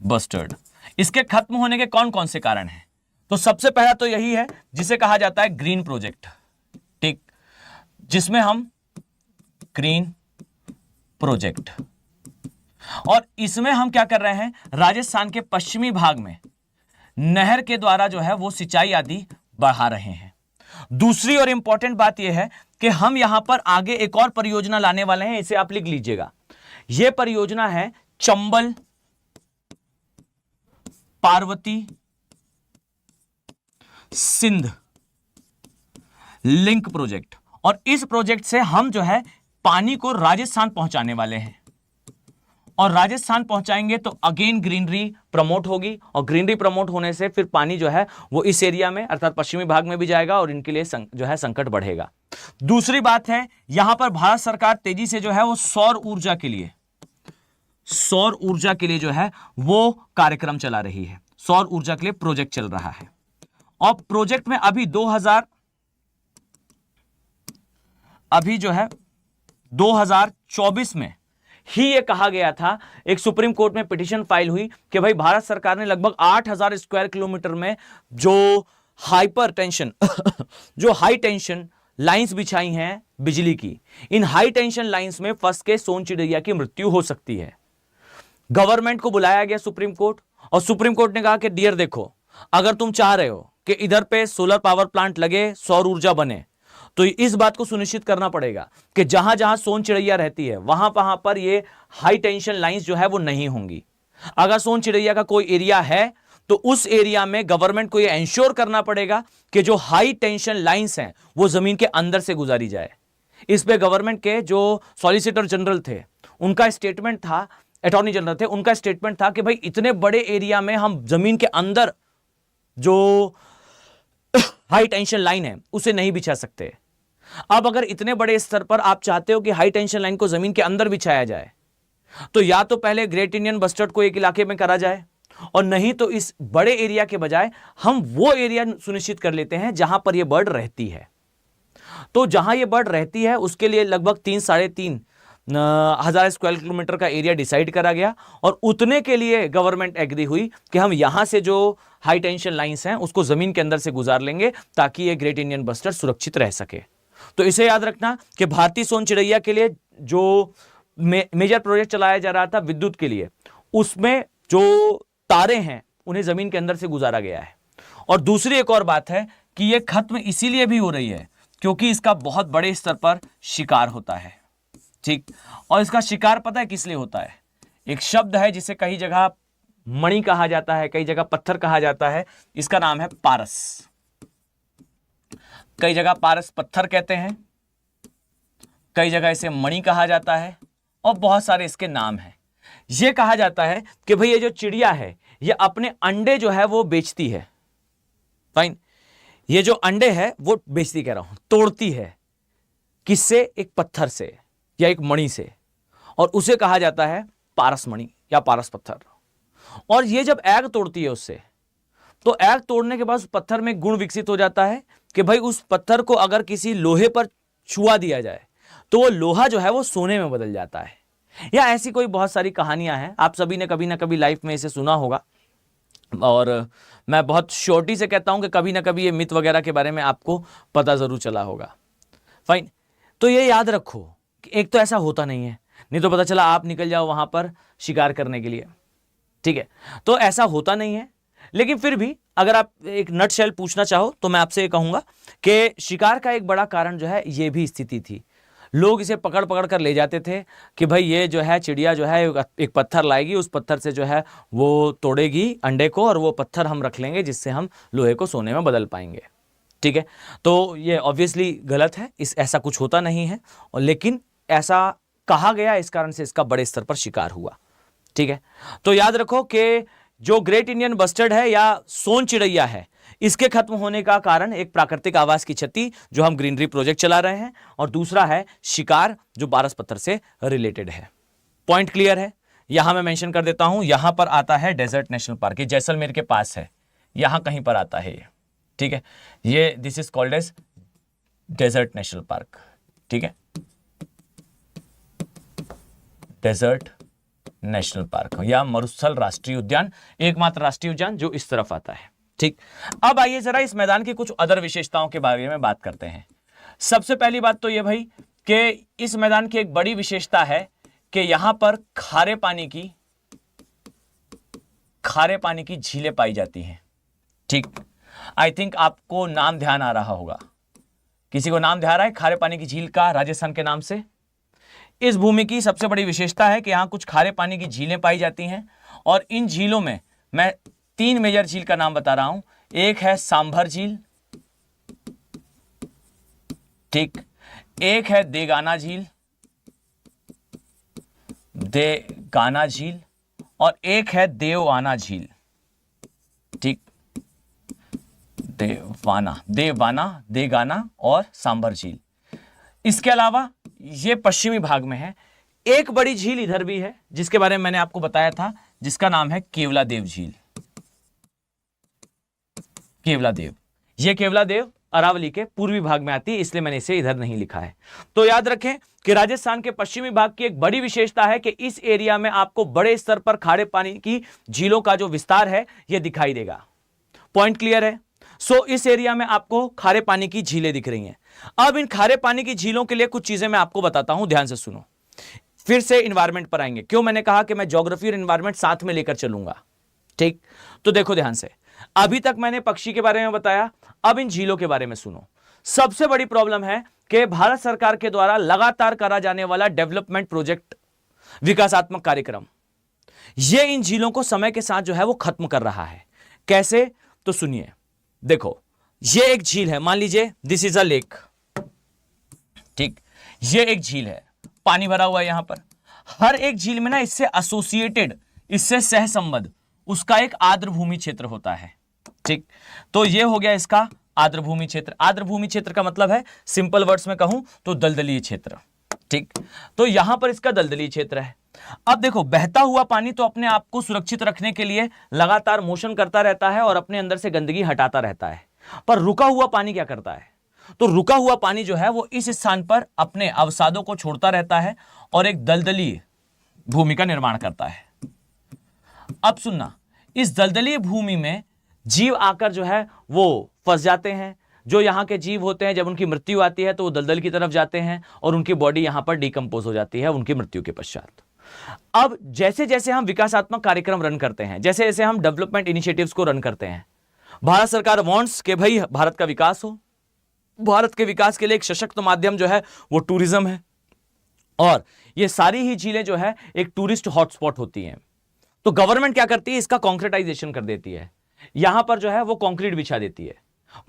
bustard. इसके खत्म होने के कौन कौन से कारण हैं? तो सबसे पहला तो यही है जिसे कहा जाता है ग्रीन प्रोजेक्ट, ठीक, जिसमें हम ग्रीन प्रोजेक्ट, और इसमें हम क्या कर रहे हैं, राजस्थान के पश्चिमी भाग में नहर के द्वारा जो है वो सिंचाई आदि बढ़ा रहे हैं। दूसरी और इंपॉर्टेंट बात यह है कि हम यहां पर आगे एक और परियोजना लाने वाले हैं, इसे आप लिख लीजिएगा। यह परियोजना है चंबल पार्वती सिंध लिंक प्रोजेक्ट। और इस प्रोजेक्ट से हम जो है पानी को राजस्थान पहुंचाने वाले हैं, और राजस्थान पहुंचाएंगे तो अगेन ग्रीनरी प्रमोट होगी, और ग्रीनरी प्रमोट होने से फिर पानी जो है वो इस एरिया में अर्थात पश्चिमी भाग में भी जाएगा और इनके लिए जो है संकट बढ़ेगा। दूसरी बात है, यहां पर भारत सरकार तेजी से जो है वो सौर ऊर्जा के लिए जो है वो कार्यक्रम चला रही है। सौर ऊर्जा के लिए प्रोजेक्ट चल रहा है, और प्रोजेक्ट में अभी 2024 में ही ये कहा गया था, एक सुप्रीम कोर्ट में पिटीशन फाइल हुई कि भाई भारत सरकार ने लगभग 8000 स्क्वायर किलोमीटर में जो हाइपर टेंशन जो हाई टेंशन लाइंस बिछाई हैं बिजली की, इन हाई टेंशन लाइंस में फंस के सोन चिड़ैया की मृत्यु हो सकती है। गवर्नमेंट को बुलाया गया सुप्रीम कोर्ट, और सुप्रीम कोर्ट ने कहा कि डियर देखो, अगर तुम चाह रहे हो कि इधर पे सोलर पावर प्लांट लगे, सौर ऊर्जा बने, तो इस बात को सुनिश्चित करना पड़ेगा कि जहां जहां सोन चिड़ैया रहती है वहां पर ये हाई टेंशन लाइंस जो है वो नहीं होंगी। अगर सोन चिड़ैया का कोई एरिया है तो उस एरिया में गवर्नमेंट को ये इंश्योर करना पड़ेगा कि जो हाई टेंशन लाइंस हैं वो जमीन के अंदर से गुजारी जाए। इस पे गवर्नमेंट के जो सॉलिसिटर जनरल थे उनका स्टेटमेंट था, अटॉर्नी जनरल थे, उनका स्टेटमेंट था कि भाई इतने बड़े एरिया में हम जमीन के अंदर जो हाई टेंशन लाइन है उसे नहीं बिछा सकते। अब अगर इतने बड़े स्तर पर आप चाहते हो कि हाई टेंशन लाइन को जमीन के अंदर बिछाया जाए, तो या तो पहले ग्रेट इंडियन बस्टर्ड को एक इलाके में करा जाए, और नहीं तो इस बड़े एरिया के बजाय हम वो एरिया सुनिश्चित कर लेते हैं जहां पर यह बर्ड रहती है। तो जहां यह बर्ड रहती है उसके लिए लगभग 3-3.5 हजार स्क्वायर किलोमीटर का एरिया डिसाइड करा गया, और उतने के लिए गवर्नमेंट एग्री हुई कि हम यहां से जो हाई टेंशन लाइंस हैं उसको जमीन के अंदर से गुजार लेंगे ताकि ये ग्रेट इंडियन बस्टर्ड सुरक्षित रह सके। तो इसे याद रखना कि भारतीय सोन चिड़ैया के लिए जो मेजर प्रोजेक्ट चलाया जा रहा था विद्युत के लिए, उसमें जो तारे हैं उन्हें जमीन के अंदर से गुजारा गया है। और दूसरी एक और बात है कि यह खत्म इसीलिए भी हो रही है क्योंकि इसका बहुत बड़े स्तर पर शिकार होता है, ठीक। और इसका शिकार पता है किस लिए होता है? एक शब्द है जिसे कई जगह मणि कहा जाता है, कई जगह पत्थर कहा जाता है, इसका नाम है पारस। कई जगह पारस पत्थर कहते हैं, कई जगह इसे मणि कहा जाता है, और बहुत सारे इसके नाम हैं। यह कहा जाता है कि भाई ये जो चिड़िया है ये अपने अंडे जो है वो बेचती है, फाइन, ये जो अंडे है वो बेचती, कह रहा हूं तोड़ती है, किससे? एक पत्थर से या एक मणि से, और उसे कहा जाता है पारस मणि या पारस पत्थर। और ये जब एग तोड़ती है उससे, तो एग तोड़ने के बाद उस पत्थर में गुण विकसित हो जाता है कि भाई उस पत्थर को अगर किसी लोहे पर छुआ दिया जाए तो वो लोहा जो है वो सोने में बदल जाता है। या ऐसी कोई बहुत सारी कहानियां हैं, आप सभी ने कभी ना कभी लाइफ में इसे सुना होगा, और मैं बहुत श्योरिटी से कहता हूं कि कभी ना कभी ये मिथ वगैरह के बारे में आपको पता जरूर चला होगा, फाइन। तो ये याद रखो कि एक तो ऐसा होता नहीं है, नहीं तो पता चला आप निकल जाओ वहां पर शिकार करने के लिए, ठीक है। तो ऐसा होता नहीं है, लेकिन फिर भी अगर आप एक नटशेल पूछना चाहो तो मैं आपसे ये कहूंगा कि शिकार का एक बड़ा कारण जो है ये भी स्थिति थी। लोग इसे पकड़ पकड़ कर ले जाते थे कि भाई ये जो है चिड़िया जो है एक पत्थर लाएगी, उस पत्थर से जो है वो तोड़ेगी अंडे को, और वो पत्थर हम रख लेंगे जिससे हम लोहे को सोने में बदल पाएंगे, ठीक है। तो ये ऑब्वियसली गलत है, ऐसा कुछ होता नहीं है, और लेकिन ऐसा कहा गया, इस कारण से इसका बड़े स्तर पर शिकार हुआ, ठीक है। तो याद रखो कि जो ग्रेट इंडियन बस्टर्ड है या सोन चिड़ैया है, इसके खत्म होने का कारण एक प्राकृतिक आवास की क्षति जो हम ग्रीनरी प्रोजेक्ट चला रहे हैं, और दूसरा है शिकार जो पारस पत्थर से रिलेटेड है। पॉइंट क्लियर है? यहां मैं मेंशन कर देता हूं, यहां पर आता है डेजर्ट नेशनल पार्क, ये जैसलमेर के पास है, यहां कहीं पर आता है ये, ठीक है। ये this is called as desert national park, ठीक है, डेजर्ट नेशनल पार्क या मरुस्थल राष्ट्रीय उद्यान, एकमात्र राष्ट्रीय उद्यान जो इस तरफ आता है, ठीक। अब आइए जरा इस मैदान की कुछ अदर विशेषताओं के बारे में बात करते हैं। सबसे पहली बात तो ये भाई कि इस मैदान की एक बड़ी विशेषता है कि यहां पर खारे पानी की झीलें पाई जाती हैं। ठीक, आई थिंक आपको नाम ध्यान आ रहा होगा। किसी को नाम ध्यान आ रहा है खारे पानी की झील का राजस्थान के नाम से? इस भूमि की सबसे बड़ी विशेषता है कि यहां कुछ खारे पानी की झीलें पाई जाती हैं और इन झीलों में मैं 3 मेजर झील का नाम बता रहा हूं। एक है सांभर झील, ठीक, एक है देगाना झील और एक है देवाना झील। ठीक, देगाना और सांभर झील। इसके अलावा ये पश्चिमी भाग में है। एक बड़ी झील इधर भी है जिसके बारे में मैंने आपको बताया था, जिसका नाम है केवलादेव झील। ये केवलादेव अरावली के पूर्वी भाग में आती है, इसलिए मैंने इसे इधर नहीं लिखा है। तो याद रखें कि राजस्थान के पश्चिमी भाग की एक बड़ी विशेषता है कि इस एरिया में आपको बड़े स्तर पर खारे पानी की झीलों का जो विस्तार है यह दिखाई देगा। पॉइंट क्लियर है? सो इस एरिया में आपको खारे पानी की झीलें दिख रही हैं। अब इन खारे पानी की झीलों के लिए कुछ चीजें मैं आपको बताता हूं, ध्यान से सुनो। फिर से इन्वायरमेंट पर आएंगे। क्यों मैंने कहा कि मैं ज्योग्राफी और इन्वायरमेंट साथ में लेकर चलूंगा। ठीक, तो देखो ध्यान से। अभी तक मैंने पक्षी के बारे में बताया, अब इन झीलों के बारे में सुनो। सबसे बड़ी प्रॉब्लम है कि भारत सरकार के द्वारा लगातार करा जाने वाला डेवलपमेंट प्रोजेक्ट, विकासात्मक कार्यक्रम, यह इन झीलों को समय के साथ जो है वो खत्म कर रहा है। कैसे? तो सुनिए। देखो, ये एक झील है, मान लीजिए दिस इज अ लेक। ठीक, ये एक झील है, पानी भरा हुआ है यहां पर। हर एक झील में ना इससे एसोसिएटेड, इससे सहसंबद्ध उसका एक आर्द्रभूमि क्षेत्र होता है। ठीक, तो ये हो गया इसका आर्द्रभूमि क्षेत्र। आर्द्रभूमि क्षेत्र का मतलब है, सिंपल वर्ड्स में कहूं तो दलदलीय क्षेत्र। ठीक, तो यहां पर इसका दलदलीय क्षेत्र है। अब देखो, बहता हुआ पानी तो अपने आप को सुरक्षित रखने के लिए लगातार मोशन करता रहता है और अपने अंदर से गंदगी हटाता रहता है। पर रुका हुआ पानी क्या करता है? तो रुका हुआ पानी जो है वो इस स्थान पर अपने अवसादों को छोड़ता रहता है और एक दलदली भूमि का निर्माण करता है। अब सुनना, इस दलदली भूमि में जीव आकर जो है वो फंस जाते हैं। जो यहां के जीव होते हैं, जब उनकी मृत्यु आती है तो वो दलदल की तरफ जाते हैं और उनकी बॉडी यहां पर डिकम्पोज हो जाती है उनकी मृत्यु के पश्चात। अब जैसे जैसे हम विकासात्मक कार्यक्रम रन करते हैं, जैसे जैसे हम डेवलपमेंट इनिशिएटिव्स को रन करते हैं, भारत सरकार वांट्स कि भाई भारत का विकास हो। भारत के विकास के लिए एक सशक्त माध्यम जो है वो टूरिज्म है और ये सारी ही झीलें जो है एक टूरिस्ट हॉटस्पॉट होती हैं। तो गवर्नमेंट क्या करती है? इसका कॉन्क्रीटाइजेशन कर देती है। यहां पर जो है वो कंक्रीट बिछा देती है।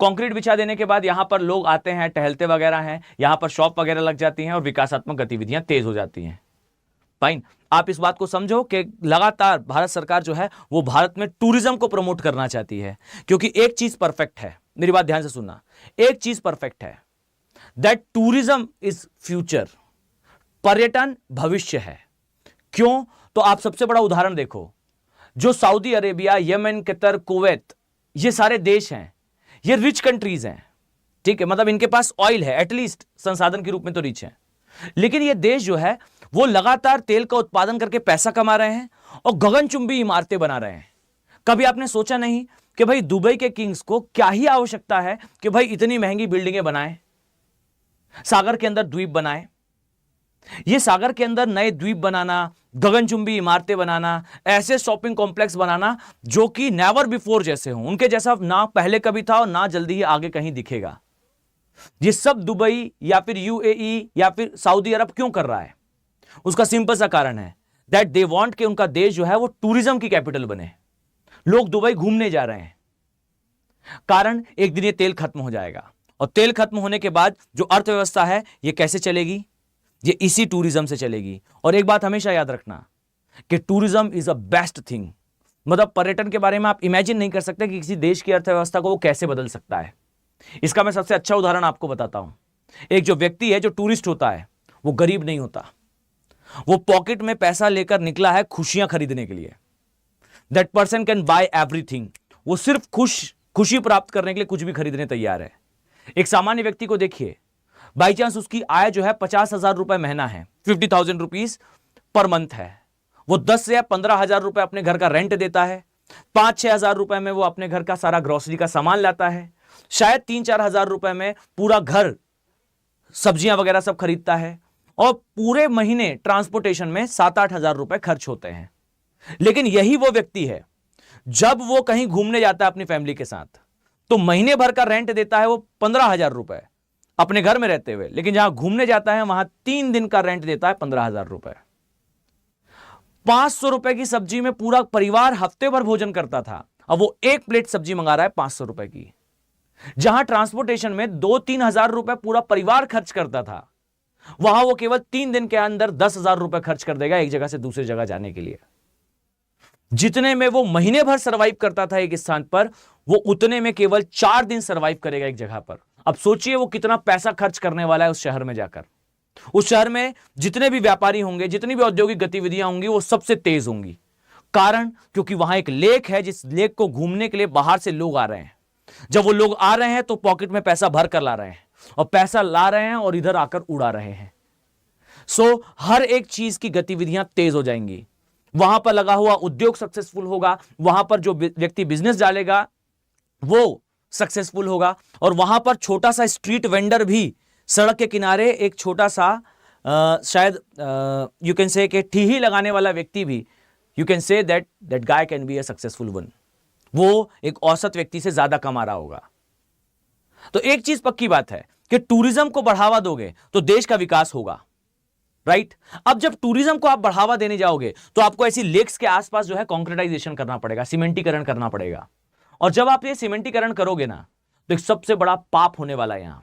कंक्रीट बिछा देने के बाद यहां पर लोग आते हैं, टहलते वगैरह हैं, यहां पर शॉप वगैरह लग जाती हैं और विकासात्मक गतिविधियां तेज हो जाती हैं। फाइन, आप इस बात को समझो कि लगातार भारत सरकार जो है वो भारत में टूरिज्म को प्रमोट करना चाहती है, क्योंकि एक चीज परफेक्ट है, मेरी बात ध्यान से सुनना, एक चीज परफेक्ट है, दैट टूरिज्म इज फ्यूचर। पर्यटन भविष्य है। क्यों? तो आप सबसे बड़ा उदाहरण देखो, जो Saudi Arabia, Yemen, Qatar, Kuwait, ये सारे देश हैं, ये रिच कंट्रीज हैं। ठीक है, मतलब इनके पास ऑयल है, एटलीस्ट संसाधन के रूप में तो रिच है। लेकिन ये देश जो है वो लगातार तेल का उत्पादन करके पैसा कमा रहे हैं और गगनचुंबी इमारतें बना रहे हैं। कभी आपने सोचा नहीं कि भाई दुबई के किंग्स को क्या ही आवश्यकता है कि भाई इतनी महंगी बिल्डिंगें बनाएं, सागर के अंदर द्वीप बनाएं। ये सागर के अंदर नए द्वीप बनाना, गगनचुंबी इमारतें बनाना, ऐसे शॉपिंग कॉम्प्लेक्स बनाना जो कि नेवर बिफोर जैसे हों, उनके जैसा ना पहले कभी था और ना जल्दी ही आगे कहीं दिखेगा। ये सब दुबई या फिर यूएई या फिर सऊदी अरब क्यों कर रहा है? उसका सिंपल सा कारण है, दैट दे वांट कि उनका देश जो है वो टूरिज्म की कैपिटल बने। लोग दुबई घूमने जा रहे हैं, कारण एक दिन ये तेल खत्म हो जाएगा और तेल खत्म होने के बाद जो अर्थव्यवस्था है ये कैसे चलेगी? ये इसी टूरिज्म से चलेगी। और एक बात हमेशा याद रखना कि tourism is a best thing. मतलब पर्यटन के बारे में आप इमेजिन नहीं कर सकते कि किसी देश की अर्थव्यवस्था को वो कैसे बदल सकता है। इसका मैं सबसे अच्छा उदाहरण आपको बताता हूं। एक जो व्यक्ति है, जो टूरिस्ट होता है, वो गरीब नहीं होता, वो पॉकेट में पैसा लेकर निकला है खुशियां खरीदने के लिए। That person can buy everything. वो सिर्फ खुशी प्राप्त करने के लिए कुछ भी खरीदने तैयार है। एक सामान्य व्यक्ति को देखिए, बाई चांस उसकी आय जो है 50,000 रुपए महीना है, 50,000 रुपीज पर मंथ है, वो 10 से 15,000 रुपए अपने घर का रेंट देता है, 5-6 हजार रुपए में वो अपने घर का सारा ग्रोसरी का सामान लाता है, शायद 3-4 हजार रुपए में पूरा घर सब्जियां वगैरह सब खरीदता है। और पूरे महीने ट्रांसपोर्टेशन में 7-8 हजार रुपए खर्च होते हैं। लेकिन यही वो व्यक्ति है, जब वो कहीं घूमने जाता है अपनी फैमिली के साथ, तो महीने भर का रेंट देता है वो 15,000 रुपए अपने घर में रहते हुए, लेकिन जहां घूमने जाता है वहां 3 दिन का रेंट देता है 15,000 रुपए। 500 रुपए की सब्जी में पूरा परिवार हफ्ते भर भोजन करता था, अब वो एक प्लेट सब्जी मंगा रहा है 500 रुपए की। जहां ट्रांसपोर्टेशन में 2-3 हजार रुपए पूरा परिवार खर्च करता था, वहां वो केवल 3 दिन के अंदर 10,000 रुपए खर्च कर देगा एक जगह से दूसरी जगह जाने के लिए। जितने में वो महीने भर सरवाइव करता था एक स्थान पर, वो उतने में केवल 4 दिन सरवाइव करेगा एक जगह पर। अब सोचिए वो कितना पैसा खर्च करने वाला है उस शहर में जाकर। उस शहर में जितने भी व्यापारी होंगे, जितनी भी औद्योगिक गतिविधियां होंगी, वो सबसे तेज होंगी। कारण, क्योंकि वहां एक लेक है, जिस लेक को घूमने के लिए बाहर से लोग आ रहे हैं। जब वो लोग आ रहे हैं तो पॉकेट में पैसा भर कर ला रहे हैं, और पैसा ला रहे हैं और इधर आकर उड़ा रहे हैं। सो हर एक चीज की गतिविधियां तेज हो जाएंगी। वहां पर लगा हुआ उद्योग सक्सेसफुल होगा, वहां पर जो व्यक्ति बिजनेस डालेगा वो सक्सेसफुल होगा, और वहां पर छोटा सा स्ट्रीट वेंडर भी, सड़क के किनारे एक छोटा सा शायद यू कैन से कि ठीही लगाने वाला व्यक्ति भी, you can say that guy can be a successful one. वो एक औसत व्यक्ति से ज्यादा कमा रहा होगा। तो एक चीज पक्की बात है कि टूरिज्म को बढ़ावा दोगे तो देश का विकास होगा, राइट? अब जब टूरिज्म को आप बढ़ावा देने जाओगे तो आपको ऐसी लेक्स के आसपास जो है कॉन्क्रीटाइजेशन करना पड़ेगा, सीमेंटीकरण करना पड़ेगा। और जब आप ये सीमेंटीकरण करोगे ना, तो एक सबसे बड़ा पाप होने वाला है यहां,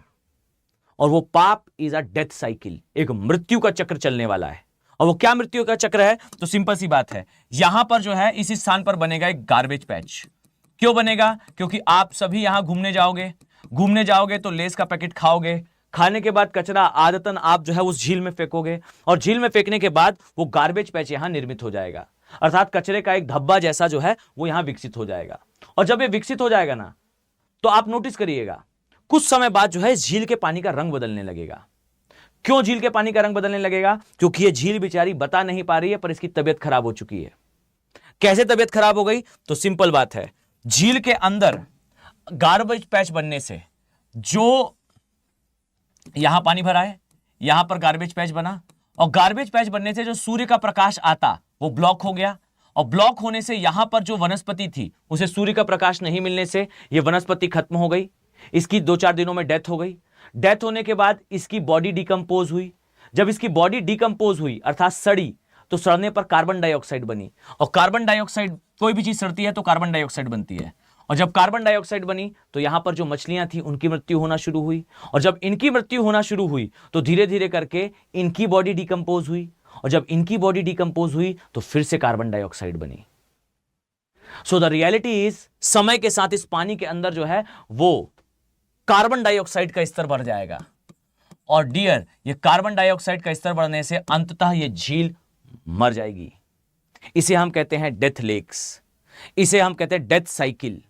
और वो पाप इज अ डेथ साइकिल, एक मृत्यु का चक्र चलने वाला है। और वो क्या मृत्यु का चक्र है? तो सिंपल सी बात है, यहां पर जो है इस स्थान पर बनेगा एक गार्बेज पैच। क्यों बनेगा? क्योंकि आप सभी यहां घूमने जाओगे तो लेस का पैकेट खाओगे, खाने के बाद कचरा आदतन आप जो है उस झील में फेंकोगे, और झील में फेंकने के बाद वो गार्बेज पैच यहां निर्मित हो जाएगा, अर्थात कचरे का एक धब्बा जैसा जो है वो यहां विकसित हो जाएगा। और जब ये विकसित हो जाएगा ना, तो आप नोटिस करिएगा कुछ समय बाद जो है इस झील के पानी का रंग बदलने लगेगा। क्यों झील के पानी का रंग बदलने लगेगा? क्योंकि ये झील बेचारी बता नहीं पा रही है, पर इसकी तबीयत खराब हो चुकी है। कैसे तबीयत खराब हो गई? तो सिंपल बात है, झील के अंदर गार्बेज पैच बनने से, जो यहां पानी भरा है, यहां पर गार्बेज पैच बना, और गार्बेज पैच बनने से जो सूर्य का प्रकाश आता वो ब्लॉक हो गया, और ब्लॉक होने से यहां पर जो वनस्पति थी उसे सूर्य का प्रकाश नहीं मिलने से ये वनस्पति खत्म हो गई। इसकी 2-4 दिनों में डेथ हो गई। डेथ होने के बाद इसकी बॉडी डिकम्पोज हुई। जब इसकी बॉडी डिकम्पोज हुई अर्थात सड़ी, तो सड़ने पर कार्बन डाइऑक्साइड बनी, और कार्बन डाइऑक्साइड, कोई भी चीज सड़ती है तो कार्बन डाइऑक्साइड बनती है, और जब कार्बन डाइऑक्साइड बनी तो यहां पर जो मछलियां थी उनकी मृत्यु होना शुरू हुई, और जब इनकी मृत्यु होना शुरू हुई तो धीरे धीरे करके इनकी बॉडी डिकम्पोज हुई, और जब इनकी बॉडी डिकम्पोज हुई तो फिर से कार्बन डाइऑक्साइड बनी। सो द रियलिटी इज, समय के साथ इस पानी के अंदर जो है वो कार्बन डाइऑक्साइड का स्तर बढ़ जाएगा, और डियर, ये कार्बन डाइऑक्साइड का स्तर बढ़ने से अंततः ये झील मर जाएगी। इसे हम कहते हैं डेथ लेक्स, इसे हम कहते हैं डेथ साइकिल,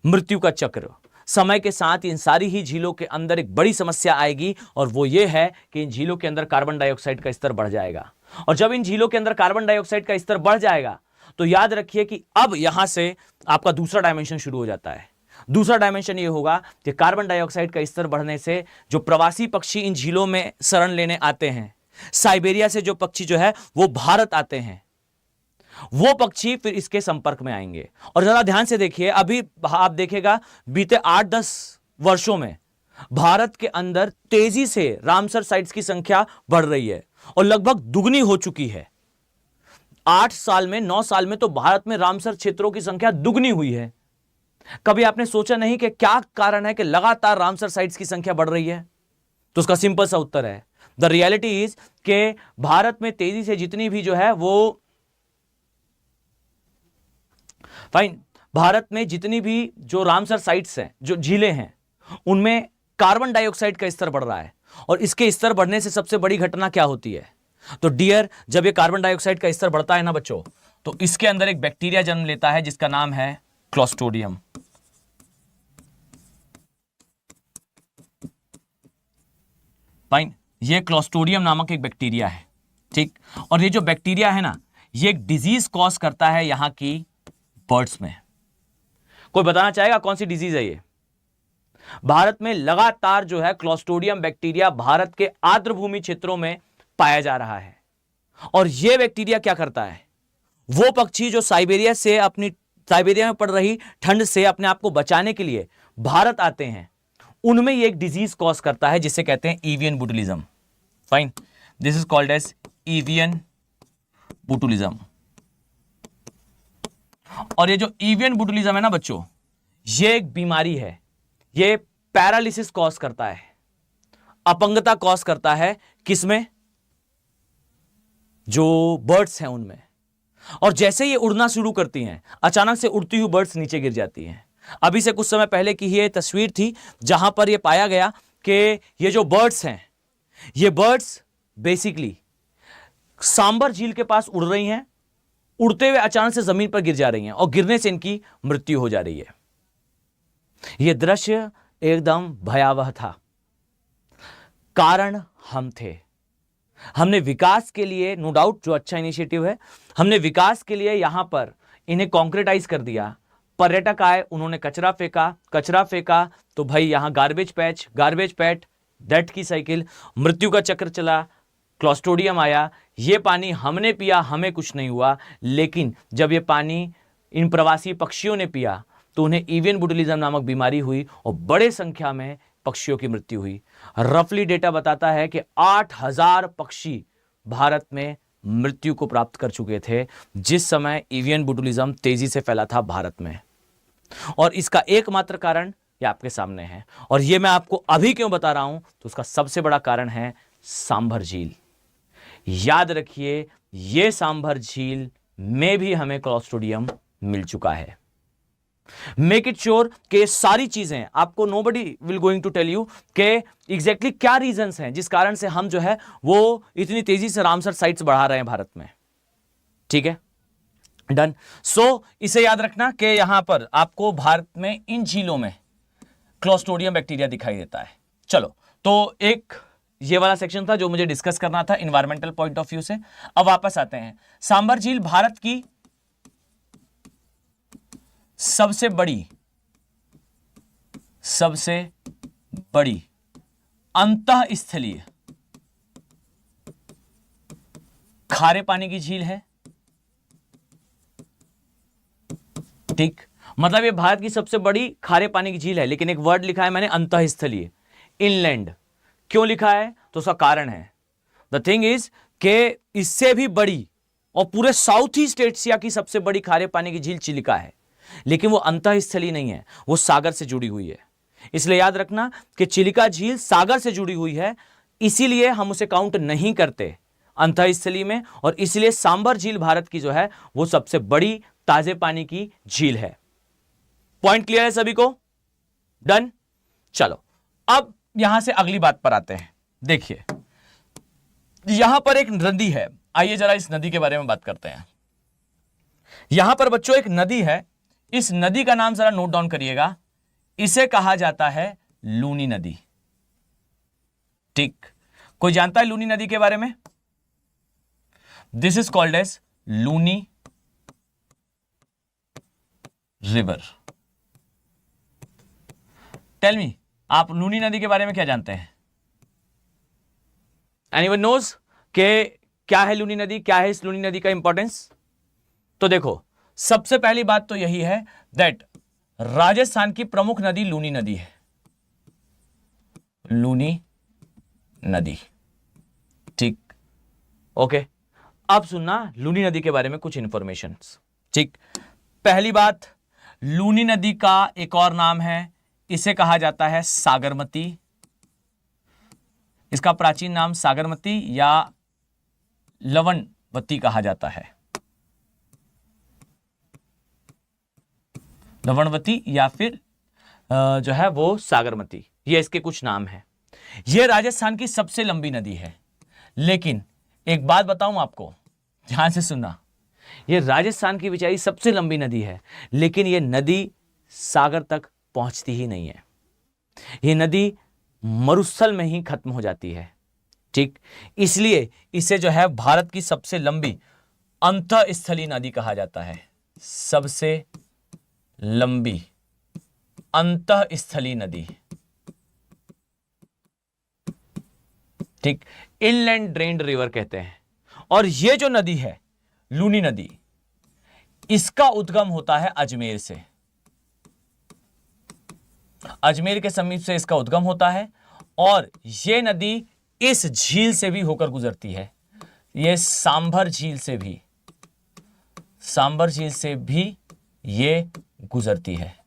मृत्यु का चक्र। समय के साथ इन सारी ही झीलों के अंदर एक बड़ी समस्या आएगी, और वो ये है कि इन झीलों के अंदर कार्बन डाइऑक्साइड का स्तर बढ़ जाएगा। और जब इन झीलों के अंदर कार्बन डाइऑक्साइड का स्तर बढ़ जाएगा तो याद रखिए कि अब यहां से आपका दूसरा डायमेंशन शुरू हो जाता है। दूसरा डायमेंशन ये होगा कि कार्बन डाइऑक्साइड का स्तर बढ़ने से जो प्रवासी पक्षी इन झीलों में शरण लेने आते हैं, साइबेरिया से जो पक्षी जो है वो भारत आते हैं, वो पक्षी फिर इसके संपर्क में आएंगे। और जरा ध्यान से देखिए, अभी आप देखेगा बीते 8-10 वर्षों में भारत के अंदर तेजी से रामसर साइट्स की संख्या बढ़ रही है, और लगभग दुगनी हो चुकी है। 8 साल में, 9 साल में तो भारत में रामसर क्षेत्रों की संख्या दुगनी हुई है। कभी आपने सोचा नहीं कि क्या कारण है कि लगातार रामसर साइट्स की संख्या बढ़ रही है? तो उसका सिंपल सा उत्तर है, द रियलिटी इज कि भारत में तेजी से जितनी भी जो है वो भारत में जितनी भी जो रामसर साइट्स हैं, जो झीलें हैं, उनमें कार्बन डाइऑक्साइड का स्तर बढ़ रहा है। और इसके स्तर बढ़ने से सबसे बड़ी घटना क्या होती है? तो डियर, जब ये कार्बन डाइऑक्साइड का स्तर बढ़ता है ना बच्चों, तो इसके अंदर एक बैक्टीरिया जन्म लेता है जिसका नाम है क्लोस्ट्रिडियम। फाइन, ये क्लोस्ट्रिडियम नामक एक बैक्टीरिया है, ठीक। और ये जो बैक्टीरिया है ना, ये एक डिजीज कॉज करता है यहां की बर्ड्स में। कोई बताना चाहेगा कौन सी डिजीज है ये? भारत में लगातार जो है क्लोस्ट्रिडियम बैक्टीरिया भारत के आर्द्र भूमि क्षेत्रों में पाया जा रहा है। और यह बैक्टीरिया क्या करता है, वो पक्षी जो साइबेरिया में पड़ रही ठंड से अपने आप को बचाने के लिए भारत आते हैं, उनमें ये एक डिजीज कॉज करता है जिसे कहते हैं avian botulism. Fine, this is called as avian botulism. और ये जो एवियन बुटुलिज्म है ना बच्चों, ये एक बीमारी है, ये पैरालिसिस कॉज करता है, अपंगता कॉज करता है। किसमें? जो बर्ड्स हैं उनमें। और जैसे ये उड़ना शुरू करती हैं, अचानक से उड़ती हुई बर्ड्स नीचे गिर जाती हैं। अभी से कुछ समय पहले की ये तस्वीर थी जहां पर ये पाया गया कि ये जो बर्ड्स हैं, ये बर्ड्स बेसिकली सांबर झील के पास उड़ रही हैं, उड़ते हुए अचानक से जमीन पर गिर जा रही हैं और गिरने से इनकी मृत्यु हो जा रही है। यह दृश्य एकदम भयावह था। कारण हम थे। हमने विकास के लिए, नो डाउट जो अच्छा इनिशिएटिव है, हमने विकास के लिए यहां पर इन्हें कॉन्क्रीटाइज कर दिया। पर्यटक आए, उन्होंने कचरा फेंका तो भाई यहां गार्बेज पैट, डेथ की साइकिल, मृत्यु का चक्र चला, क्लोस्ट्रोडियम आया, ये पानी हमने पिया, हमें कुछ नहीं हुआ। लेकिन जब ये पानी इन प्रवासी पक्षियों ने पिया तो उन्हें एवियन बुटुलिज्म नामक बीमारी हुई और बड़े संख्या में पक्षियों की मृत्यु हुई। रफली डेटा बताता है कि 8000 पक्षी भारत में मृत्यु को प्राप्त कर चुके थे जिस समय एवियन बुटुलिज्म तेजी से फैला था भारत में। और इसका एकमात्र कारण ये आपके सामने है। और ये मैं आपको अभी क्यों बता रहा हूं, तो उसका सबसे बड़ा कारण है सांभर झील। याद रखिए, ये सांभर झील में भी हमें क्लोस्ट्रोडियम मिल चुका है। मेक इट श्योर कि सारी चीजें आपको, nobody will going to tell you कि एग्जैक्टली क्या रीजंस हैं जिस कारण से हम जो है वो इतनी तेजी से रामसर साइट्स बढ़ा रहे हैं भारत में। ठीक है, डन। सो इसे याद रखना कि यहां पर आपको भारत में इन झीलों में क्लोस्ट्रोडियम बैक्टीरिया दिखाई देता है। चलो, तो एक ये वाला सेक्शन था जो मुझे डिस्कस करना था इन्वायरमेंटल पॉइंट ऑफ व्यू से। अब वापस आते हैं। सांभर झील भारत की सबसे बड़ी अंतःस्थलीय खारे पानी की झील है। ठीक, मतलब ये भारत की सबसे बड़ी खारे पानी की झील है, लेकिन एक वर्ड लिखा है मैंने अंतःस्थलीय, इनलैंड। क्यों लिखा है, तो उसका कारण है। द थिंग इज कि इससे भी बड़ी और पूरे साउथ ईस्ट एशिया की सबसे बड़ी खारे पानी की झील चिलिका है, लेकिन वो अंतःस्थलीय नहीं है, वो सागर से जुड़ी हुई है। इसलिए याद रखना कि चिलिका झील सागर से जुड़ी हुई है, इसीलिए हम उसे काउंट नहीं करते अंतःस्थलीय में। और इसलिए सांभर झील भारत की जो है वो सबसे बड़ी ताजे पानी की झील है। पॉइंट क्लियर है सभी को? डन। चलो, अब यहां से अगली बात पर आते हैं। देखिए, यहां पर एक नदी है, आइए जरा इस नदी के बारे में बात करते हैं। यहां पर बच्चों एक नदी है, इस नदी का नाम जरा नोट डाउन करिएगा। इसे कहा जाता है लूनी नदी। ठीक, कोई जानता है लूनी नदी के बारे में? This is called as Luni river. Tell me, आप लूनी नदी के बारे में क्या जानते हैं? एनीवन नोज के क्या है लूनी नदी, क्या है इस लूनी नदी का इंपॉर्टेंस? तो देखो, सबसे पहली बात तो यही है दैट राजस्थान की प्रमुख नदी लूनी नदी है। लूनी नदी, ठीक, ओके। अब सुनना लूनी नदी के बारे में कुछ इंफॉर्मेशन। ठीक, पहली बात, लूनी नदी का एक और नाम है, इसे कहा जाता है सागरमती। इसका प्राचीन नाम सागरमती या लवणवती कहा जाता है। लवणवती या फिर जो है वो सागरमती, ये इसके कुछ नाम है। ये राजस्थान की सबसे लंबी नदी है। लेकिन एक बात बताऊं आपको, ध्यान से सुनना, ये राजस्थान की बेचारी सबसे लंबी नदी है, लेकिन ये नदी सागर तक पहुंचती ही नहीं है। ये नदी मरुस्थल में ही खत्म हो जाती है। ठीक, इसलिए इसे जो है भारत की सबसे लंबी अंतःस्थलीय नदी कहा जाता है। सबसे लंबी अंतःस्थलीय नदी। ठीक, इनलैंड ड्रेन्ड रिवर कहते हैं। और ये जो नदी है लूनी नदी, इसका उद्गम होता है अजमेर से, अजमेर के समीप से इसका उद्गम होता है। और ये नदी इस झील से भी होकर गुजरती है, ये सांभर झील से भी, सांभर झील से भी ये गुजरती है।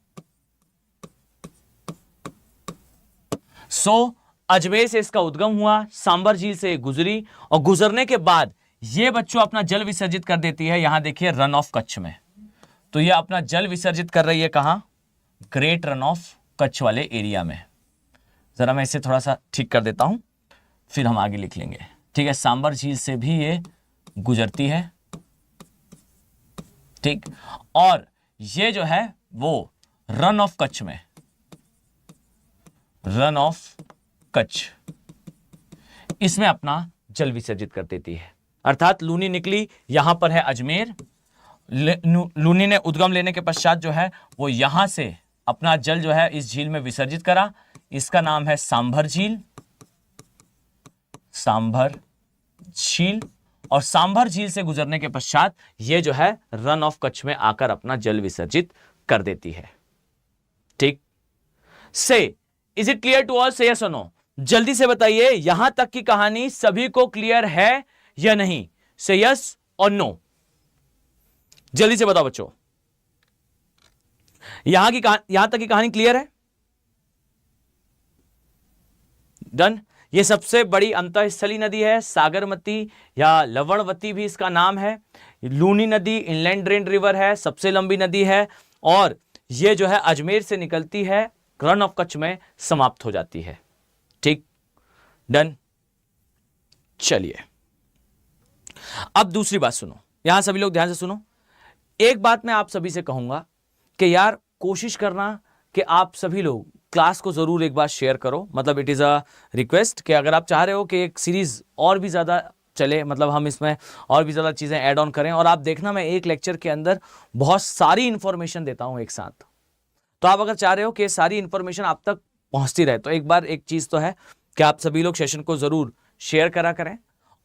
अजमेर से इसका उद्गम हुआ, सांभर झील से गुजरी, और गुजरने के बाद ये बच्चों अपना जल विसर्जित कर देती है। यहां देखिए रन ऑफ कच्छ में, तो ये अपना जल विसर्जित कर रही है कहां? ग्रेट रन ऑफ कच्छ वाले एरिया में। जरा मैं इसे थोड़ा सा ठीक कर देता हूं, फिर हम आगे लिख लेंगे। ठीक है, सांभर झील से भी ये गुजरती है। ठीक, और ये जो है वो रन ऑफ कच्छ में, रन ऑफ कच्छ, इसमें अपना जल विसर्जित कर देती है। अर्थात लूनी निकली, यहां पर है अजमेर, लूनी ने उद्गम लेने के पश्चात जो है वो यहां से अपना जल जो है इस झील में विसर्जित करा। इसका नाम है सांभर झील, सांभर झील। और सांभर झील से गुजरने के पश्चात ये जो है रन ऑफ कच्छ में आकर अपना जल विसर्जित कर देती है। ठीक, say is it clear to all? Say yes और नो? जल्दी से बताइए, यहां तक की कहानी सभी को क्लियर है या नहीं? से यस और नो, जल्दी से बताओ बच्चों। यहां तक की कहानी क्लियर है? डन। ये सबसे बड़ी अंतःस्थलीय नदी है, सागरमती या लवणवती भी इसका नाम है। लूनी नदी इनलैंड ड्रेन्ड रिवर है, सबसे लंबी नदी है, और ये जो है अजमेर से निकलती है, रन ऑफ कच्छ में समाप्त हो जाती है। ठीक, डन। चलिए अब दूसरी बात सुनो, यहां सभी लोग ध्यान से सुनो। एक बात मैं आप सभी से कहूंगा कि यार कोशिश करना कि आप सभी लोग क्लास को जरूर एक बार शेयर करो। मतलब इट इज अ रिक्वेस्ट कि अगर आप चाह रहे हो कि एक सीरीज और भी ज्यादा चले, मतलब हम इसमें और भी ज्यादा चीजें ऐड ऑन करें, और आप देखना मैं एक लेक्चर के अंदर बहुत सारी इंफॉर्मेशन देता हूं एक साथ, तो आप अगर चाह रहे हो कि सारी इंफॉर्मेशन आप तक पहुंचती रहे, तो एक बार एक चीज तो है कि आप सभी लोग सेशन को जरूर शेयर करा करें,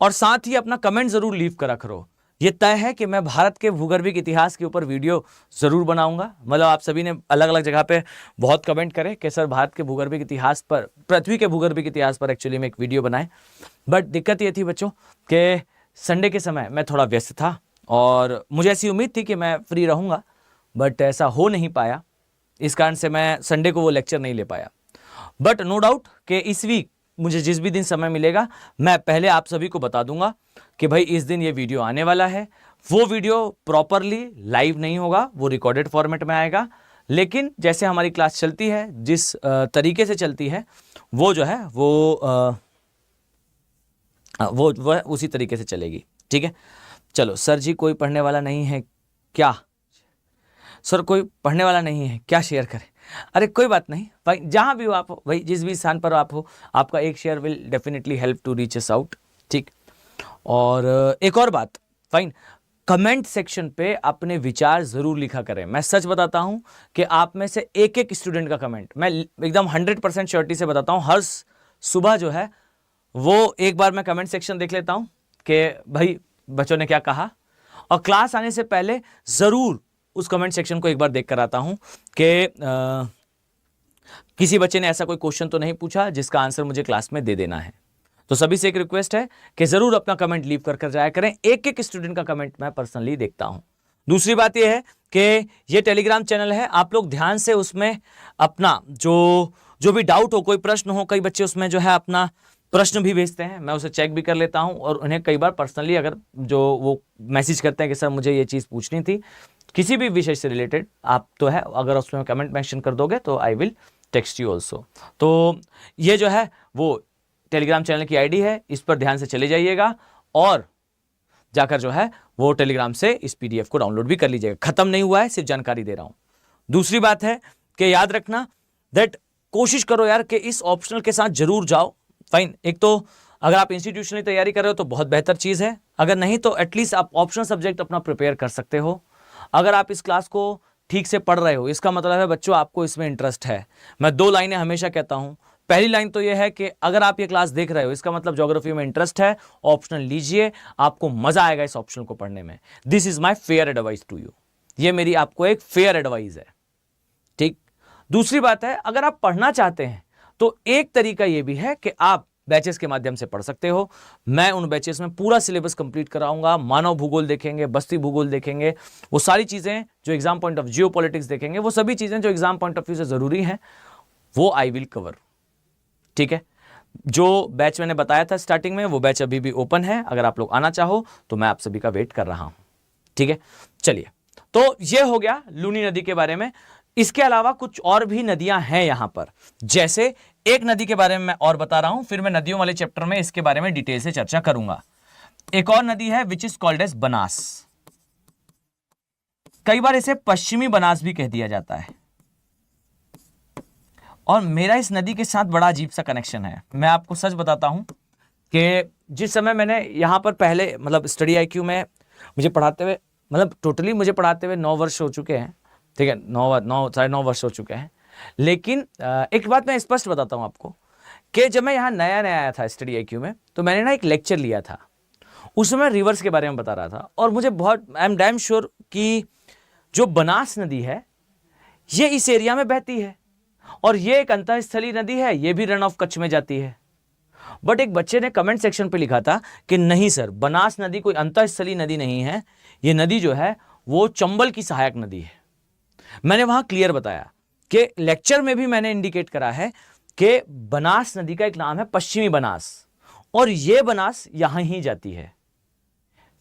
और साथ ही अपना कमेंट जरूर लीव करा करो। ये तय है कि मैं भारत के भूगर्भिक इतिहास के ऊपर वीडियो जरूर बनाऊंगा। मतलब आप सभी ने अलग अलग जगह पे बहुत कमेंट करे कि सर भारत के भूगर्भिक इतिहास पर, पृथ्वी के भूगर्भिक इतिहास पर एक्चुअली में एक वीडियो बनाए। बट दिक्कत ये थी बच्चों कि संडे के समय मैं थोड़ा व्यस्त था, और मुझे ऐसी उम्मीद थी कि मैं फ्री रहूँगा, बट ऐसा हो नहीं पाया। इस कारण से मैं संडे को वो लेक्चर नहीं ले पाया। बट नो डाउट कि इस वीक मुझे जिस भी दिन समय मिलेगा, मैं पहले आप सभी को बता दूंगा कि भाई इस दिन ये वीडियो आने वाला है। वो वीडियो प्रॉपरली लाइव नहीं होगा, वो रिकॉर्डेड फॉर्मेट में आएगा, लेकिन जैसे हमारी क्लास चलती है, जिस तरीके से चलती है, वो जो है वो उसी तरीके से चलेगी। ठीक है, चलो। सर जी कोई पढ़ने वाला नहीं है क्या? सर कोई पढ़ने वाला नहीं है क्या, शेयर करें? अरे कोई बात नहीं भाई, जहां भी हो आप, भाई जिस भी स्थान पर आप हो, आपका एक share will definitely help to reach us out. ठीक, और एक और बात, फाइन, कमेंट सेक्शन पे अपने विचार जरूर लिखा करें। मैं सच बताता हूं कि आप में से एक एक स्टूडेंट का कमेंट मैं एकदम 100% श्योरिटी से बताता हूं, हर सुबह जो है वो एक बार मैं कमेंट सेक्शन देख लेता हूं कि भाई बच्चों ने क्या कहा, और क्लास आने से पहले जरूर उस कमेंट सेक्शन को एक बार देख कर आता हूं कि किसी बच्चे ने ऐसा कोई क्वेश्चन तो नहीं पूछा जिसका आंसर मुझे क्लास में दे देना है। तो सभी से एक रिक्वेस्ट है कि जरूर अपना कमेंट लीव कर जाया करें। एक एक स्टूडेंट का कमेंट मैं पर्सनली देखता हूं। दूसरी बात यह है कि ये टेलीग्राम चैनल है, आप लोग ध्यान से उसमें अपना जो भी डाउट हो, कोई प्रश्न हो, कई बच्चे उसमें जो है अपना प्रश्न भी भेजते हैं, मैं उसे चेक भी कर लेता हूं, और उन्हें कई बार पर्सनली अगर जो वो मैसेज करते हैं कि सर मुझे ये चीज़ पूछनी थी किसी भी विषय से रिलेटेड, आप तो है अगर उसमें कमेंट मेंशन कर दोगे तो I will text you also. तो ये जो है वो टेलीग्राम चैनल की आईडी है, इस पर ध्यान से चले जाइएगा, और जाकर जो है वो टेलीग्राम से इस पीडीएफ को डाउनलोड भी कर लीजिएगा। खत्म नहीं हुआ है, सिर्फ जानकारी दे रहा हूं। दूसरी बात है कि याद रखना दैट कोशिश करो यार कि इस ऑप्शनल के साथ जरूर जाओ। फाइन, एक तो अगर आप इंस्टीट्यूशनली तैयारी कर रहे हो तो बहुत बेहतर चीज है, अगर नहीं तो एटलीस्ट आप ऑप्शनल सब्जेक्ट अपना प्रिपेयर कर सकते हो। अगर आप इस क्लास को ठीक से पढ़ रहे हो, इसका मतलब है बच्चों आपको इसमें इंटरेस्ट है। मैं 2 लाइनें हमेशा कहता हूं, पहली लाइन तो यह है कि अगर आप ये क्लास देख रहे हो इसका मतलब ज्योग्राफी में इंटरेस्ट है, ऑप्शनल लीजिए, आपको मजा आएगा इस ऑप्शनल को पढ़ने में। This is my fair advice to you, ये मेरी आपको एक फेयर एडवाइस है, ठीक। दूसरी बात है, अगर आप पढ़ना चाहते हैं तो एक तरीका यह भी है कि आप बैचेस के माध्यम से पढ़ सकते हो। मैं उन बैचेस में पूरा सिलेबस कंप्लीट कराऊंगा, मानव भूगोल देखेंगे, बस्ती भूगोल देखेंगे, वो सारी चीजें जो एग्जाम पॉइंट ऑफ जियोपॉलिटिक्स देखेंगे, वो सभी चीजें जो एग्जाम पॉइंट ऑफ व्यू से जरूरी हैं वो आई विल कवर, ठीक है। जो बैच मैंने बताया था स्टार्टिंग में वो बैच अभी भी ओपन है, अगर आप लोग आना चाहो तो मैं आप सभी का वेट कर रहा हूं, ठीक है। चलिए, तो ये हो गया लूनी नदी के बारे में। इसके अलावा कुछ और भी नदियां हैं यहां पर, जैसे एक नदी के बारे में मैं और बता रहा हूं, फिर मैं नदियों वाले चैप्टर में इसके बारे में डिटेल से चर्चा करूंगा। एक और नदी है which is called as Banas, कई बार इसे पश्चिमी बनास भी कह दिया जाता है, और मेरा इस नदी के साथ बड़ा अजीब सा कनेक्शन है। मैं आपको सच बताता हूं कि जिस समय मैंने यहां पर पहले मतलब स्टडी आईक्यू में मुझे पढ़ाते हुए, मतलब टोटली मुझे पढ़ाते हुए 9 वर्ष हो चुके हैं, ठीक है, 9 वर्ष हो चुके हैं। लेकिन एक बात मैं स्पष्ट बताता हूं आपको कि जब मैं यहां नया आया था स्टडी आईक्यू में, तो मैंने ना एक लेक्चर लिया था, उसमें रिवर्स के बारे में बता रहा था, और मुझे बहुत आई एम डैम श्योर कि जो बनास नदी है ये इस एरिया में बहती है, और ये एक अंतःस्थलीय नदी है, ये भी रन ऑफ कच्छ में जाती है। बट एक बच्चे ने कमेंट सेक्शन पे लिखा था कि नहीं सर, बनास नदी कोई अंतःस्थलीय नदी नहीं है, ये नदी जो है वो चंबल की सहायक नदी है। मैंने वहां क्लियर बताया कि लेक्चर में भी मैंने इंडिकेट करा है कि बनास नदी का एक नाम है पश्चिमी बनास, और ये बनास यहां ही जाती है।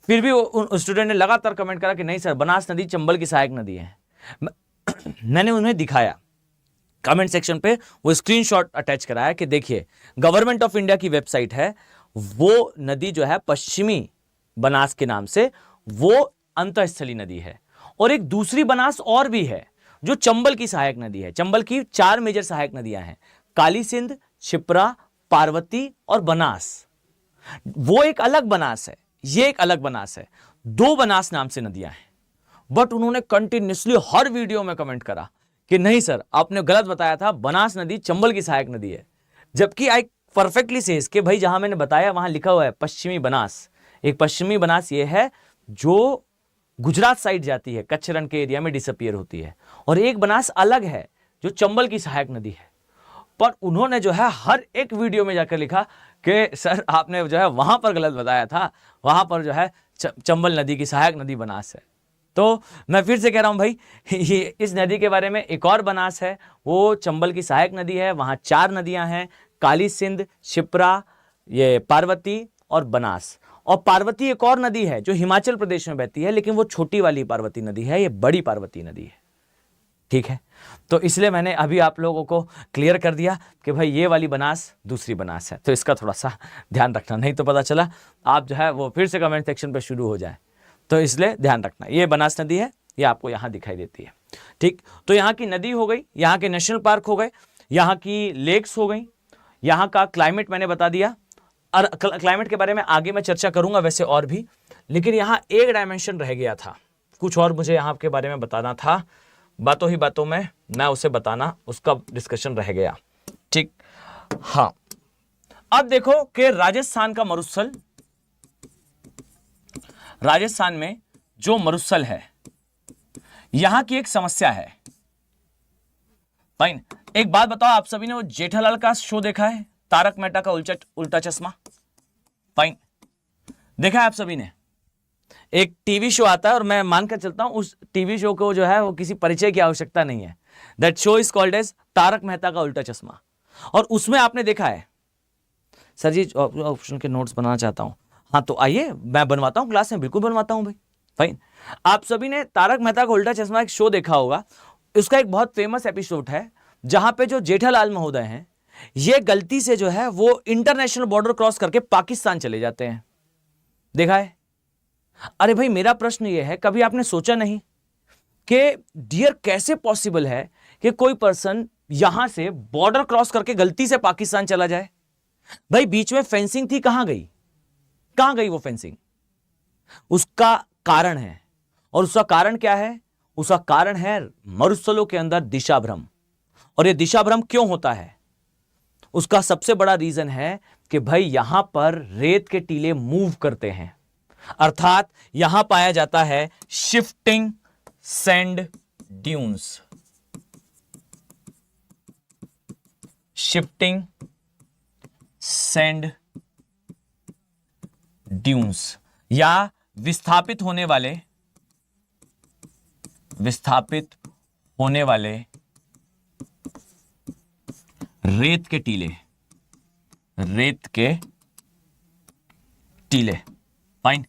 फिर भी उन स्टूडेंट ने लगातार कमेंट करा कि नहीं सर, बनास नदी चंबल की सहायक नदी है। मैंने उन्हें दिखाया कमेंट सेक्शन पे, वो स्क्रीनशॉट अटैच कराया कि देखिए गवर्नमेंट ऑफ इंडिया की वेबसाइट है, वो नदी जो है पश्चिमी बनास के नाम से वो अंतःस्थलीय नदी है। और एक दूसरी बनास और भी है जो चंबल की सहायक नदी है। चंबल की 4 मेजर सहायक नदियां हैं, काली सिंध, क्षिप्रा, पार्वती और बनास। वो एक अलग बनास है, ये एक अलग बनास है, 2 बनास नाम से नदियां हैं। बट उन्होंने कंटिन्यूसली हर वीडियो में कमेंट करा कि नहीं सर, आपने गलत बताया था, बनास नदी चंबल की सहायक नदी है। जबकि आई परफेक्टली सेज कि भाई जहां मैंने बताया वहां लिखा हुआ है पश्चिमी बनास। एक पश्चिमी बनास ये है जो गुजरात साइड जाती है, कच्छ रण के एरिया में डिसअपियर होती है, और एक बनास अलग है जो चंबल की सहायक नदी है। पर उन्होंने जो है हर एक वीडियो में जाकर लिखा कि सर आपने जो है वहां पर गलत बताया था, वहां पर जो है चंबल नदी की सहायक नदी बनास है। तो मैं फिर से कह रहा हूं भाई, ये इस नदी के बारे में एक और बनास है, वो चंबल की सहायक नदी है। वहां 4 नदियां हैं, काली सिंध, क्षिप्रा, ये पार्वती और बनास। और पार्वती एक और नदी है जो हिमाचल प्रदेश में बहती है, लेकिन वो छोटी वाली पार्वती नदी है, ये बड़ी पार्वती नदी है, ठीक है। तो इसलिए मैंने अभी आप लोगों को क्लियर कर दिया कि भाई ये वाली बनास दूसरी बनास है, तो इसका थोड़ा सा ध्यान रखना, नहीं तो पता चला आप जो है वो फिर से कमेंट सेक्शन पे शुरू हो जाए। तो इसलिए ध्यान रखना, ये बनास नदी है, ये आपको यहाँ दिखाई देती है, ठीक। तो यहाँ की नदी हो गई, यहाँ के नेशनल पार्क हो गए, यहाँ की लेक्स हो गई, यहाँ का क्लाइमेट मैंने बता दिया, और क्लाइमेट के बारे में आगे मैं चर्चा करूंगा वैसे और भी। लेकिन यहाँ एक डायमेंशन रह गया था, कुछ और मुझे यहाँ के बारे में बताना था, बातों ही बातों में मैं उसे बताना, उसका डिस्कशन रह गया, ठीक। हाँ, अब देखो कि राजस्थान का मरुस्थल, राजस्थान में जो मरुस्थल है यहां की एक समस्या है। फाइन, एक बात बताओ, आप सभी ने वो जेठालाल का शो देखा है, तारक मेहता का उल्टा चश्मा? फाइन, देखा है आप सभी ने? एक टीवी शो आता है, और मैं मानकर चलता हूं उस टीवी शो को जो है वो किसी परिचय की आवश्यकता नहीं है। That show is called as Taarak Mehta Ka Ooltah Chashmah. और उसमें आपने देखा है, सर जी ऑप्शन के नोट्स बनाना चाहता हूं, हाँ तो आइए मैं बनवाता हूं क्लास में, बिल्कुल बनवाता हूं भाई। फाइन, आप सभी ने तारक मेहता का उल्टा चश्मा एक शो देखा होगा, उसका एक बहुत फेमस एपिसोड है जहां पे जो जेठालाल महोदय हैं ये गलती से जो है वो इंटरनेशनल बॉर्डर क्रॉस करके पाकिस्तान चले जाते हैं, देखा है? अरे भाई मेरा प्रश्न ये है, कभी आपने सोचा नहीं कि डियर कैसे पॉसिबल है कि कोई पर्सन यहां से बॉर्डर क्रॉस करके गलती से पाकिस्तान चला जाए? भाई बीच में फेंसिंग थी, कहां गई? कहां गई वो फेंसिंग? उसका कारण है, और उसका कारण क्या है? उसका कारण है मरुस्थलों के अंदर दिशा भ्रम। और यह दिशा भ्रम क्यों होता है उसका सबसे बड़ा रीजन है कि भाई यहां पर रेत के टीले मूव करते हैं, अर्थात यहां पाया जाता है shifting sand dunes, shifting sand dunes, या विस्थापित होने वाले रेत के टीले, फाइन।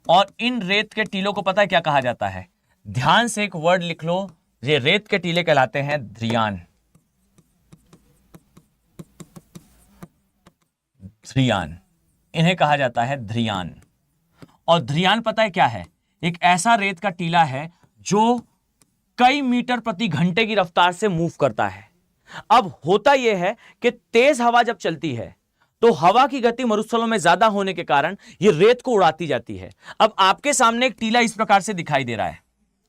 और इन रेत के टीलों को पता है क्या कहा जाता है? ध्यान से एक वर्ड लिख लो, ये रेत के टीले कहलाते हैं ध्रियान। ध्रियान, इन्हें कहा जाता है ध्रियान। और ध्रियान पता है क्या है? एक ऐसा रेत का टीला है जो कई मीटर प्रति घंटे की रफ्तार से मूव करता है। अब होता यह है कि तेज हवा जब चलती है तो हवा की गति मरुस्थलों में ज्यादा होने के कारण यह रेत को उड़ाती जाती है। अब आपके सामने एक टीला इस प्रकार से दिखाई दे रहा है,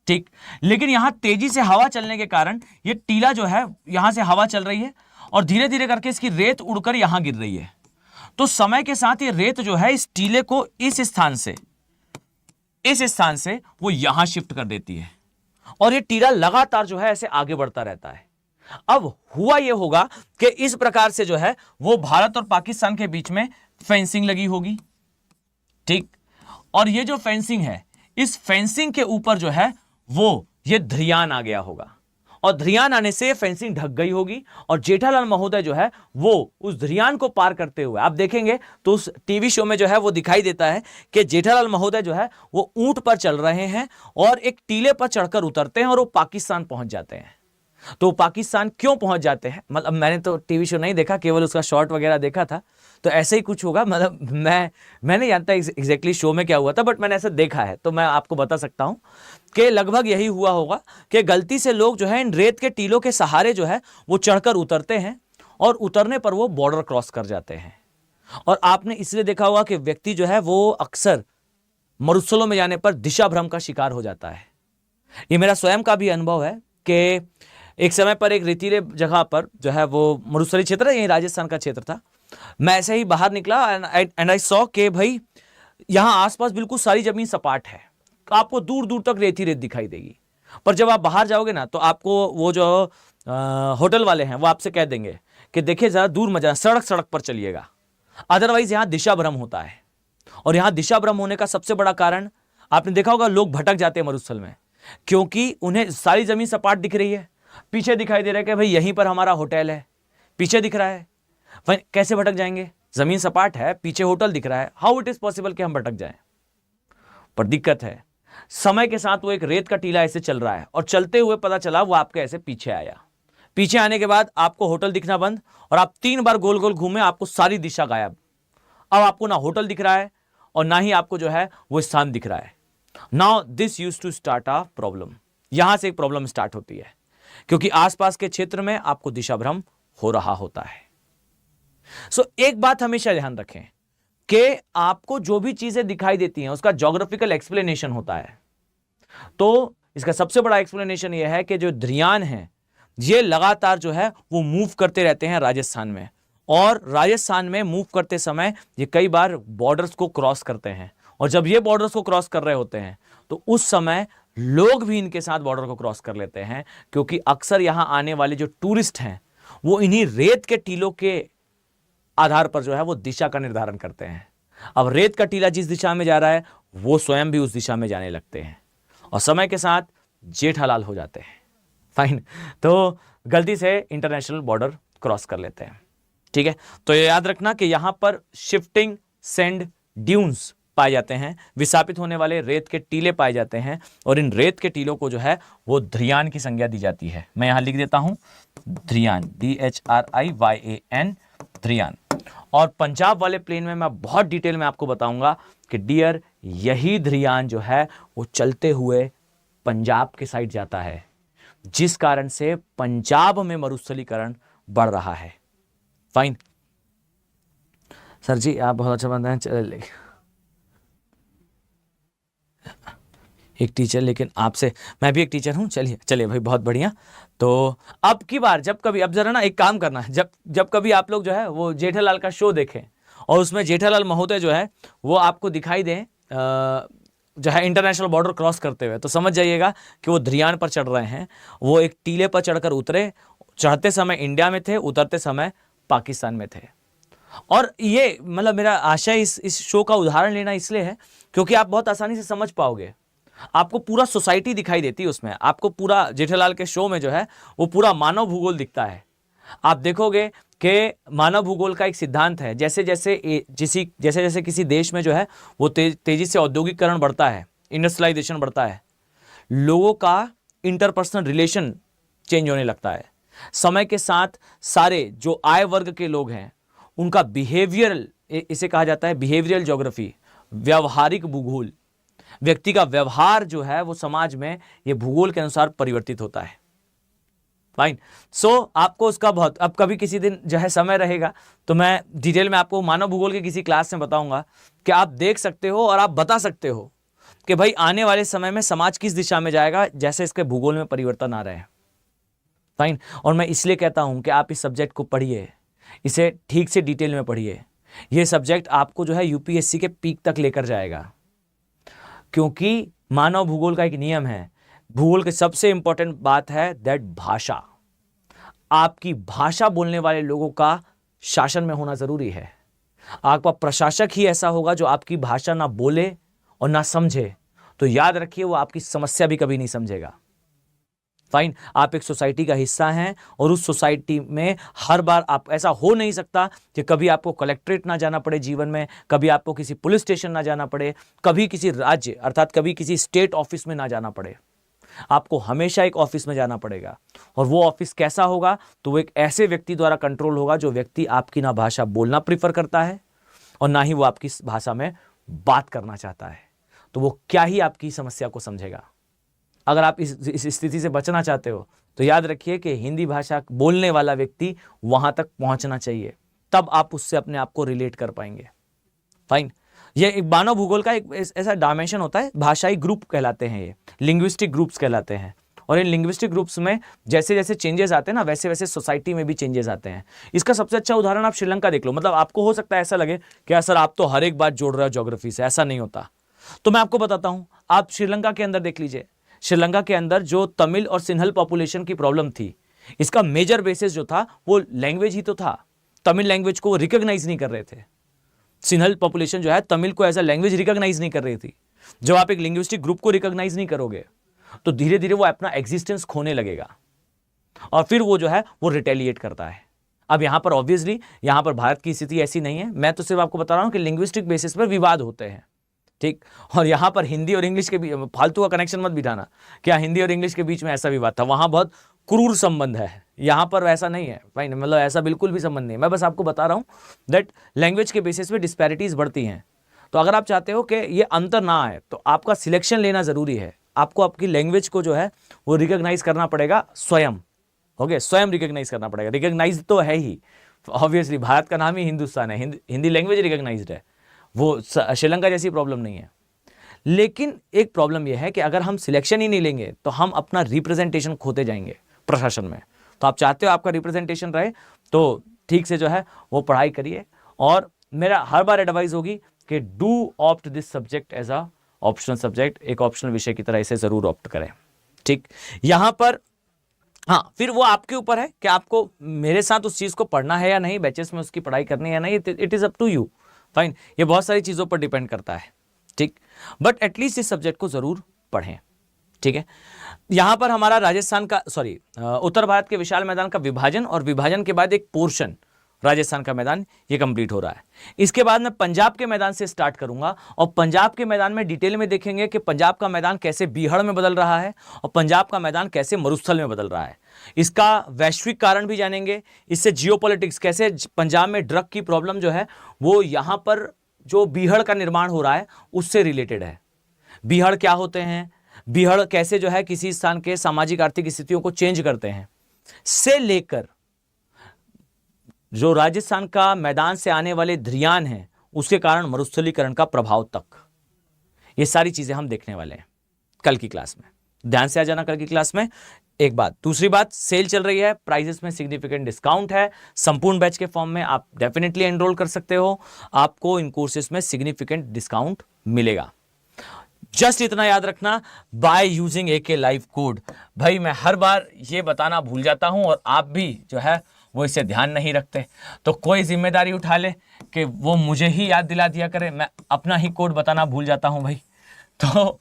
ठीक, लेकिन यहां तेजी से हवा चलने के कारण यह टीला जो है, यहां से हवा चल रही है और धीरे धीरे करके इसकी रेत उड़कर यहां गिर रही है। तो समय के साथ ये रेत जो है इस टीले को इस स्थान से वो यहां शिफ्ट कर देती है और ये टीला लगातार जो है ऐसे आगे बढ़ता रहता है। अब हुआ ये होगा कि इस प्रकार से जो है वो भारत और पाकिस्तान के बीच में फेंसिंग लगी होगी, ठीक, और ये जो फेंसिंग है, इस फेंसिंग के ऊपर जो है वो ये ध्रियान आ गया होगा और ध्रियान आने से फेंसिंग ढक गई होगी और जेठालाल महोदय जो है वो उस ध्रियान को पार करते हुए, आप देखेंगे तो उस टीवी शो में जो है वो दिखाई देता है कि जेठालाल महोदय जो है वो ऊंट पर चल रहे हैं और एक टीले पर चढ़कर उतरते हैं और वो पाकिस्तान पहुंच जाते हैं। तो पाकिस्तान क्यों पहुंच जाते हैं, मतलब मैंने तो टीवी शो नहीं देखा, केवल उसका शॉर्ट वगैरह देखा था, तो ऐसे ही कुछ होगा, मतलब मैं नहीं जानता एग्जैक्टली शो में क्या हुआ था, बट मैंने ऐसा देखा है तो मैं आपको बता सकता हूं कि लगभग यही हुआ होगा कि गलती से लोग जो है इन रेत के टीलों के सहारे जो है वो चढ़कर उतरते हैं और उतरने पर वो बॉर्डर क्रॉस कर जाते हैं। और आपने इसलिए देखा होगा कि व्यक्ति जो है वो अक्सर मरुस्थलों में जाने पर दिशा भ्रम का शिकार हो जाता है। ये मेरा स्वयं का भी अनुभव है कि एक समय पर एक रेतीले जगह पर जो है वो मरुस्थली क्षेत्र है, यही राजस्थान का क्षेत्र था, मैं ऐसे ही बाहर निकला एंड आई सॉ के भाई यहां आसपास बिल्कुल सारी जमीन सपाट है, तो आपको दूर दूर तक रेत ही रेत दिखाई देगी। पर जब आप बाहर जाओगे ना तो आपको वो जो होटल वाले हैं वो आपसे कह देंगे कि देखिए जरा दूर मत जाना, सड़क पर चलिएगा, अदरवाइज यहां दिशा भ्रम होता है। और यहां दिशा भ्रम होने का सबसे बड़ा कारण आपने देखा होगा, लोग भटक जाते हैं मरुस्थल में क्योंकि उन्हें सारी जमीन सपाट दिख रही है, पीछे दिखाई दे रहा है कि भाई यहीं पर हमारा होटल है, पीछे दिख रहा है, भाई कैसे भटक जाएंगे, जमीन सपाट है, पीछे होटल दिख रहा है, हाउ इट इज पॉसिबल कि हम भटक जाएं। पर दिक्कत है, समय के साथ वो एक रेत का टीला ऐसे चल रहा है और चलते हुए पता चला वो आपके ऐसे पीछे आया। पीछे आने के बाद आपको होटल दिखना बंद और आप 3 बार गोल गोल घूमे, आपको सारी दिशा गायब। अब आपको ना होटल दिख रहा है और ना ही आपको जो है वो स्थान दिख रहा है। Now this used to start a problem, यहां से एक प्रॉब्लम स्टार्ट होती है क्योंकि आसपास के क्षेत्र में आपको दिशा भ्रम हो रहा होता है। सो एक बात हमेशा ध्यान रखें कि आपको जो भी चीजें दिखाई देती हैं उसका ज्योग्राफिकल एक्सप्लेनेशन होता है। तो इसका सबसे बड़ा एक्सप्लेनेशन यह है कि जो ध्रियान है ये लगातार जो है वो मूव करते रहते हैं राजस्थान में, और राजस्थान में मूव करते समय ये कई बार बॉर्डर्स को क्रॉस करते हैं, और जब ये बॉर्डर्स को क्रॉस कर रहे होते हैं तो उस समय लोग भी इनके साथ बॉर्डर को क्रॉस कर लेते हैं, क्योंकि अक्सर यहां आने वाले जो टूरिस्ट हैं वो इन्हीं रेत के टीलों के आधार पर जो है वो दिशा का निर्धारण करते हैं। अब रेत का टीला जिस दिशा में जा रहा है वो स्वयं भी उस दिशा में जाने लगते हैं और समय के साथ जेठालाल हो जाते हैं, फाइन, तो गलती से इंटरनेशनल बॉर्डर क्रॉस कर लेते हैं, ठीक है। तो ये याद रखना कि यहां पर शिफ्टिंग सैंड ड्यून्स पाए जाते हैं, विस्थापित होने वाले रेत के टीले पाए जाते हैं, और इन रेत के टीलों को जो है वो ध्रियान की संज्ञा दी जाती है। मैं यहां लिख देता हूं ध्रियान, DHRIYAN, ध्रियान। और पंजाब वाले प्लेन में मैं बहुत डिटेल में आपको बताऊंगा कि डियर यही ध्रियान जो है वो चलते हुए पंजाब के साइड जाता है, जिस कारण से पंजाब में मरुस्थलीकरण बढ़ रहा है। फाइन सर जी, आप बहुत अच्छा बताएं, चलिए एक टीचर, लेकिन आपसे मैं भी एक टीचर हूँ। चलिए चलिए भाई, बहुत बढ़िया। तो अब की बार जब कभी, अब जरा ना एक काम करना है, जब कभी आप लोग जो है वो जेठालाल का शो देखें और उसमें जेठालाल महोदय जो है वो आपको दिखाई दें जो है इंटरनेशनल बॉर्डर क्रॉस करते हुए, तो समझ जाइएगा कि वो धरियान पर चढ़ रहे हैं। वो एक टीले पर चढ़कर उतरे, चढ़ते समय इंडिया में थे, उतरते समय पाकिस्तान में थे। और ये मतलब मेरा आशय इस शो का उदाहरण लेना इसलिए है क्योंकि आप बहुत आसानी से समझ पाओगे। आपको पूरा सोसाइटी दिखाई देती है उसमें, आपको पूरा जेठालाल के शो में जो है वो पूरा मानव भूगोल दिखता है। आप देखोगे कि मानव भूगोल का एक सिद्धांत है, जैसे जैसे किसी देश में जो है वो तेजी से औद्योगिकरण बढ़ता है, इंडस्ट्रियलाइजेशन बढ़ता है, लोगों का इंटरपर्सनल रिलेशन चेंज होने लगता है। समय के साथ सारे जो आय वर्ग के लोग हैं उनका बिहेवियरल, इसे कहा जाता है बिहेवियरल ज्योग्राफी, व्यवहारिक भूगोल, व्यक्ति का व्यवहार जो है वो समाज में ये भूगोल के अनुसार परिवर्तित होता है। फाइन। सो आपको उसका बहुत, अब कभी किसी दिन जो है समय रहेगा तो मैं डिटेल में आपको मानव भूगोल के किसी क्लास में बताऊंगा कि आप देख सकते हो और आप बता सकते हो कि भाई आने वाले समय में समाज किस दिशा में जाएगा जैसे इसके भूगोल में परिवर्तन आ रहे हैं। फाइन। और मैं इसलिए कहता हूं कि आप इस सब्जेक्ट को पढ़िए, इसे ठीक से डिटेल में पढ़िए। यह सब्जेक्ट आपको जो है यूपीएससी के पीक तक लेकर जाएगा, क्योंकि मानव भूगोल का एक नियम है, भूगोल की सबसे इंपॉर्टेंट बात है दैट भाषा। आपकी भाषा बोलने वाले लोगों का शासन में होना जरूरी है। आपका प्रशासक ही ऐसा होगा जो आपकी भाषा ना बोले और ना समझे, तो याद रखिए वो आपकी समस्या भी कभी नहीं समझेगा। फाइन। आप एक सोसाइटी का हिस्सा हैं और उस सोसाइटी में हर बार आप, ऐसा हो नहीं सकता कि कभी आपको कलेक्ट्रेट ना जाना पड़े जीवन में, कभी आपको किसी पुलिस स्टेशन ना जाना पड़े, कभी किसी राज्य अर्थात कभी किसी स्टेट ऑफिस में ना जाना पड़े। आपको हमेशा एक ऑफिस में जाना पड़ेगा, और वो ऑफिस कैसा होगा, तो वो एक ऐसे व्यक्ति द्वारा कंट्रोल होगा जो व्यक्ति आपकी ना भाषा बोलना प्रीफर करता है और ना ही वो आपकी भाषा में बात करना चाहता है। तो वो क्या ही आपकी समस्या को समझेगा। अगर आप इस स्थिति से बचना चाहते हो तो याद रखिए कि हिंदी भाषा बोलने वाला व्यक्ति वहां तक पहुंचना चाहिए, तब आप उससे अपने आप को रिलेट कर पाएंगे। फाइन। ये एक मानव भूगोल का एक ऐसा डायमेंशन होता है, भाषाई ग्रुप कहलाते हैं, ये लिंग्विस्टिक ग्रुप्स कहलाते हैं। और इन लिंग्विस्टिक ग्रुप्स में जैसे जैसे चेंजेस आते हैं ना, वैसे वैसे सोसाइटी में भी चेंजेस आते हैं। इसका सबसे अच्छा उदाहरण आप श्रीलंका देख लो। मतलब आपको हो सकता है ऐसा लगे कि सर आप तो हर एक बात जोड़ रहे हो ज्योग्राफी से, ऐसा नहीं होता। तो मैं आपको बताता हूं, आप श्रीलंका के अंदर देख लीजिए। श्रीलंका के अंदर जो तमिल और सिन्हल पॉपुलेशन की प्रॉब्लम थी, इसका मेजर बेसिस जो था वो लैंग्वेज ही तो था। तमिल लैंग्वेज को रिकॉग्नाइज नहीं कर रहे थे। सिन्हल पॉपुलेशन जो है तमिल को एज अ लैंग्वेज रिकॉग्नाइज नहीं कर रही थी। जब आप एक लिंग्विस्टिक ग्रुप को रिकॉग्नाइज नहीं करोगे तो धीरे धीरे वो अपना एग्जिस्टेंस खोने लगेगा और फिर वो जो है वो रिटेलिएट करता है। अब यहां पर ऑब्वियसली यहां पर भारत की स्थिति ऐसी नहीं है, मैं तो सिर्फ आपको बता रहा हूं कि लिंग्विस्टिक बेसिस पर विवाद होते हैं, ठीक। और यहां पर हिंदी और इंग्लिश के बीच फालतू का कनेक्शन मत बिठाना, क्या हिंदी और इंग्लिश के बीच में ऐसा विवाद था, वहां बहुत क्रूर संबंध है, यहां पर ऐसा नहीं है। भाई मतलब ऐसा बिल्कुल भी संबंध नहीं, मैं बस आपको बता रहा हूं दैट लैंग्वेज के बेसिस पे डिस्पैरिटीज बढ़ती हैं। तो अगर आप चाहते हो कि ये अंतर ना आए तो आपका सिलेक्शन लेना जरूरी है। आपको आपकी लैंग्वेज को जो है वो रिकॉग्नाइज करना पड़ेगा स्वयं। ओके, स्वयं रिकॉग्नाइज करना पड़ेगा। रिकॉग्नाइज तो है ही, ऑब्वियसली भारत का नाम ही हिंदुस्तान है, हिंदी लैंग्वेज रिकॉग्नाइज्ड है, वो श्रीलंका जैसी प्रॉब्लम नहीं है। लेकिन एक प्रॉब्लम यह है कि अगर हम सिलेक्शन ही नहीं लेंगे तो हम अपना रिप्रेजेंटेशन खोते जाएंगे प्रशासन में। तो आप चाहते हो आपका रिप्रेजेंटेशन रहे तो ठीक से जो है वो पढ़ाई करिए। और मेरा हर बार एडवाइस होगी कि do opt this subject as a optional subject, एक ऑप्शनल विषय की तरह इसे जरूर ऑप्ट करें, ठीक। यहां पर हाँ, फिर वो आपके ऊपर है कि आपको मेरे साथ उस चीज को पढ़ना है या नहीं, बैचेस में उसकी पढ़ाई करनी है या नहीं, it is up to you. Fine. ये बहुत सारी चीजों पर डिपेंड करता है, ठीक। बट एटलीस्ट इस सब्जेक्ट को जरूर पढ़ें, ठीक है। यहां पर हमारा राजस्थान का उत्तर भारत के विशाल मैदान का विभाजन और विभाजन के बाद एक पोर्शन राजस्थान का मैदान ये कंप्लीट हो रहा है। इसके बाद मैं पंजाब के मैदान से स्टार्ट करूंगा और पंजाब के मैदान में डिटेल में देखेंगे कि पंजाब का मैदान कैसे बीहड़ में बदल रहा है और पंजाब का मैदान कैसे मरुस्थल में बदल रहा है। इसका वैश्विक कारण भी जानेंगे, इससे जियोपॉलिटिक्स कैसे पंजाब में ड्रग की प्रॉब्लम जो है वो यहां पर जो बीहड़ का निर्माण हो रहा है उससे रिलेटेड है। बीहड़ क्या होते हैं, बीहड़ कैसे जो है किसी स्थान के सामाजिक आर्थिक स्थितियों को चेंज करते हैं, से लेकर जो राजस्थान का मैदान से आने वाले धरियान हैं उसके कारण मरुस्थलीकरण का प्रभाव तक, ये सारी चीजें हम देखने वाले हैं। कल की क्लास में, ध्यान से आ जाना कल की क्लास में। एक बात, दूसरी बात, सेल चल रही है, प्राइजेस में सिग्निफिकेंट डिस्काउंट है, संपूर्ण बैच के फॉर्म में आप डेफिनेटली एनरोल कर सकते हो, आपको इन कोर्सेज में सिग्निफिकेंट डिस्काउंट मिलेगा। जस्ट इतना याद रखना, by using AK live code. भाई मैं हर बार ये बताना भूल जाता हूं और आप भी जो है वो इसे ध्यान नहीं रखते, तो कोई जिम्मेदारी उठा ले कि वो मुझे ही याद दिला दिया करे, मैं अपना ही कोड बताना भूल जाता हूं भाई। तो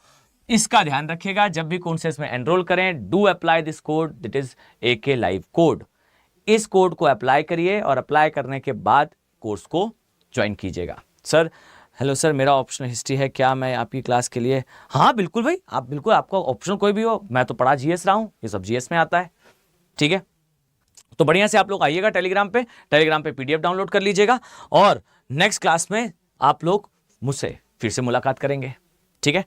इसका ध्यान रखिएगा, जब भी कोर्सेज में एनरोल करें, do apply this code, that is AK live code. इस कोड को अप्लाई करिए और अप्लाई करने के बाद कोर्स को ज्वाइन कीजिएगा। सर हेलो सर, मेरा ऑप्शनल हिस्ट्री है, क्या मैं आपकी क्लास के लिए? हाँ बिल्कुल भाई, आप बिल्कुल, आपका ऑप्शन कोई भी हो, मैं तो पढ़ा GS रहा हूं, ये सब GS में आता है, ठीक है। तो बढ़िया से आप लोग आइएगा टेलीग्राम पे PDF डाउनलोड कर लीजिएगा और नेक्स्ट क्लास में आप लोग मुझसे फिर से मुलाकात करेंगे, ठीक है।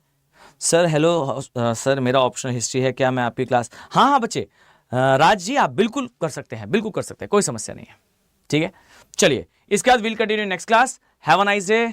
सर हेलो सर, मेरा ऑप्शनल हिस्ट्री है, क्या मैं आपकी क्लास? हाँ हाँ बच्चे, राज जी आप बिल्कुल कर सकते हैं, बिल्कुल कर सकते हैं, कोई समस्या नहीं है, ठीक है। चलिए, इसके बाद will continue next class. Have a nice day.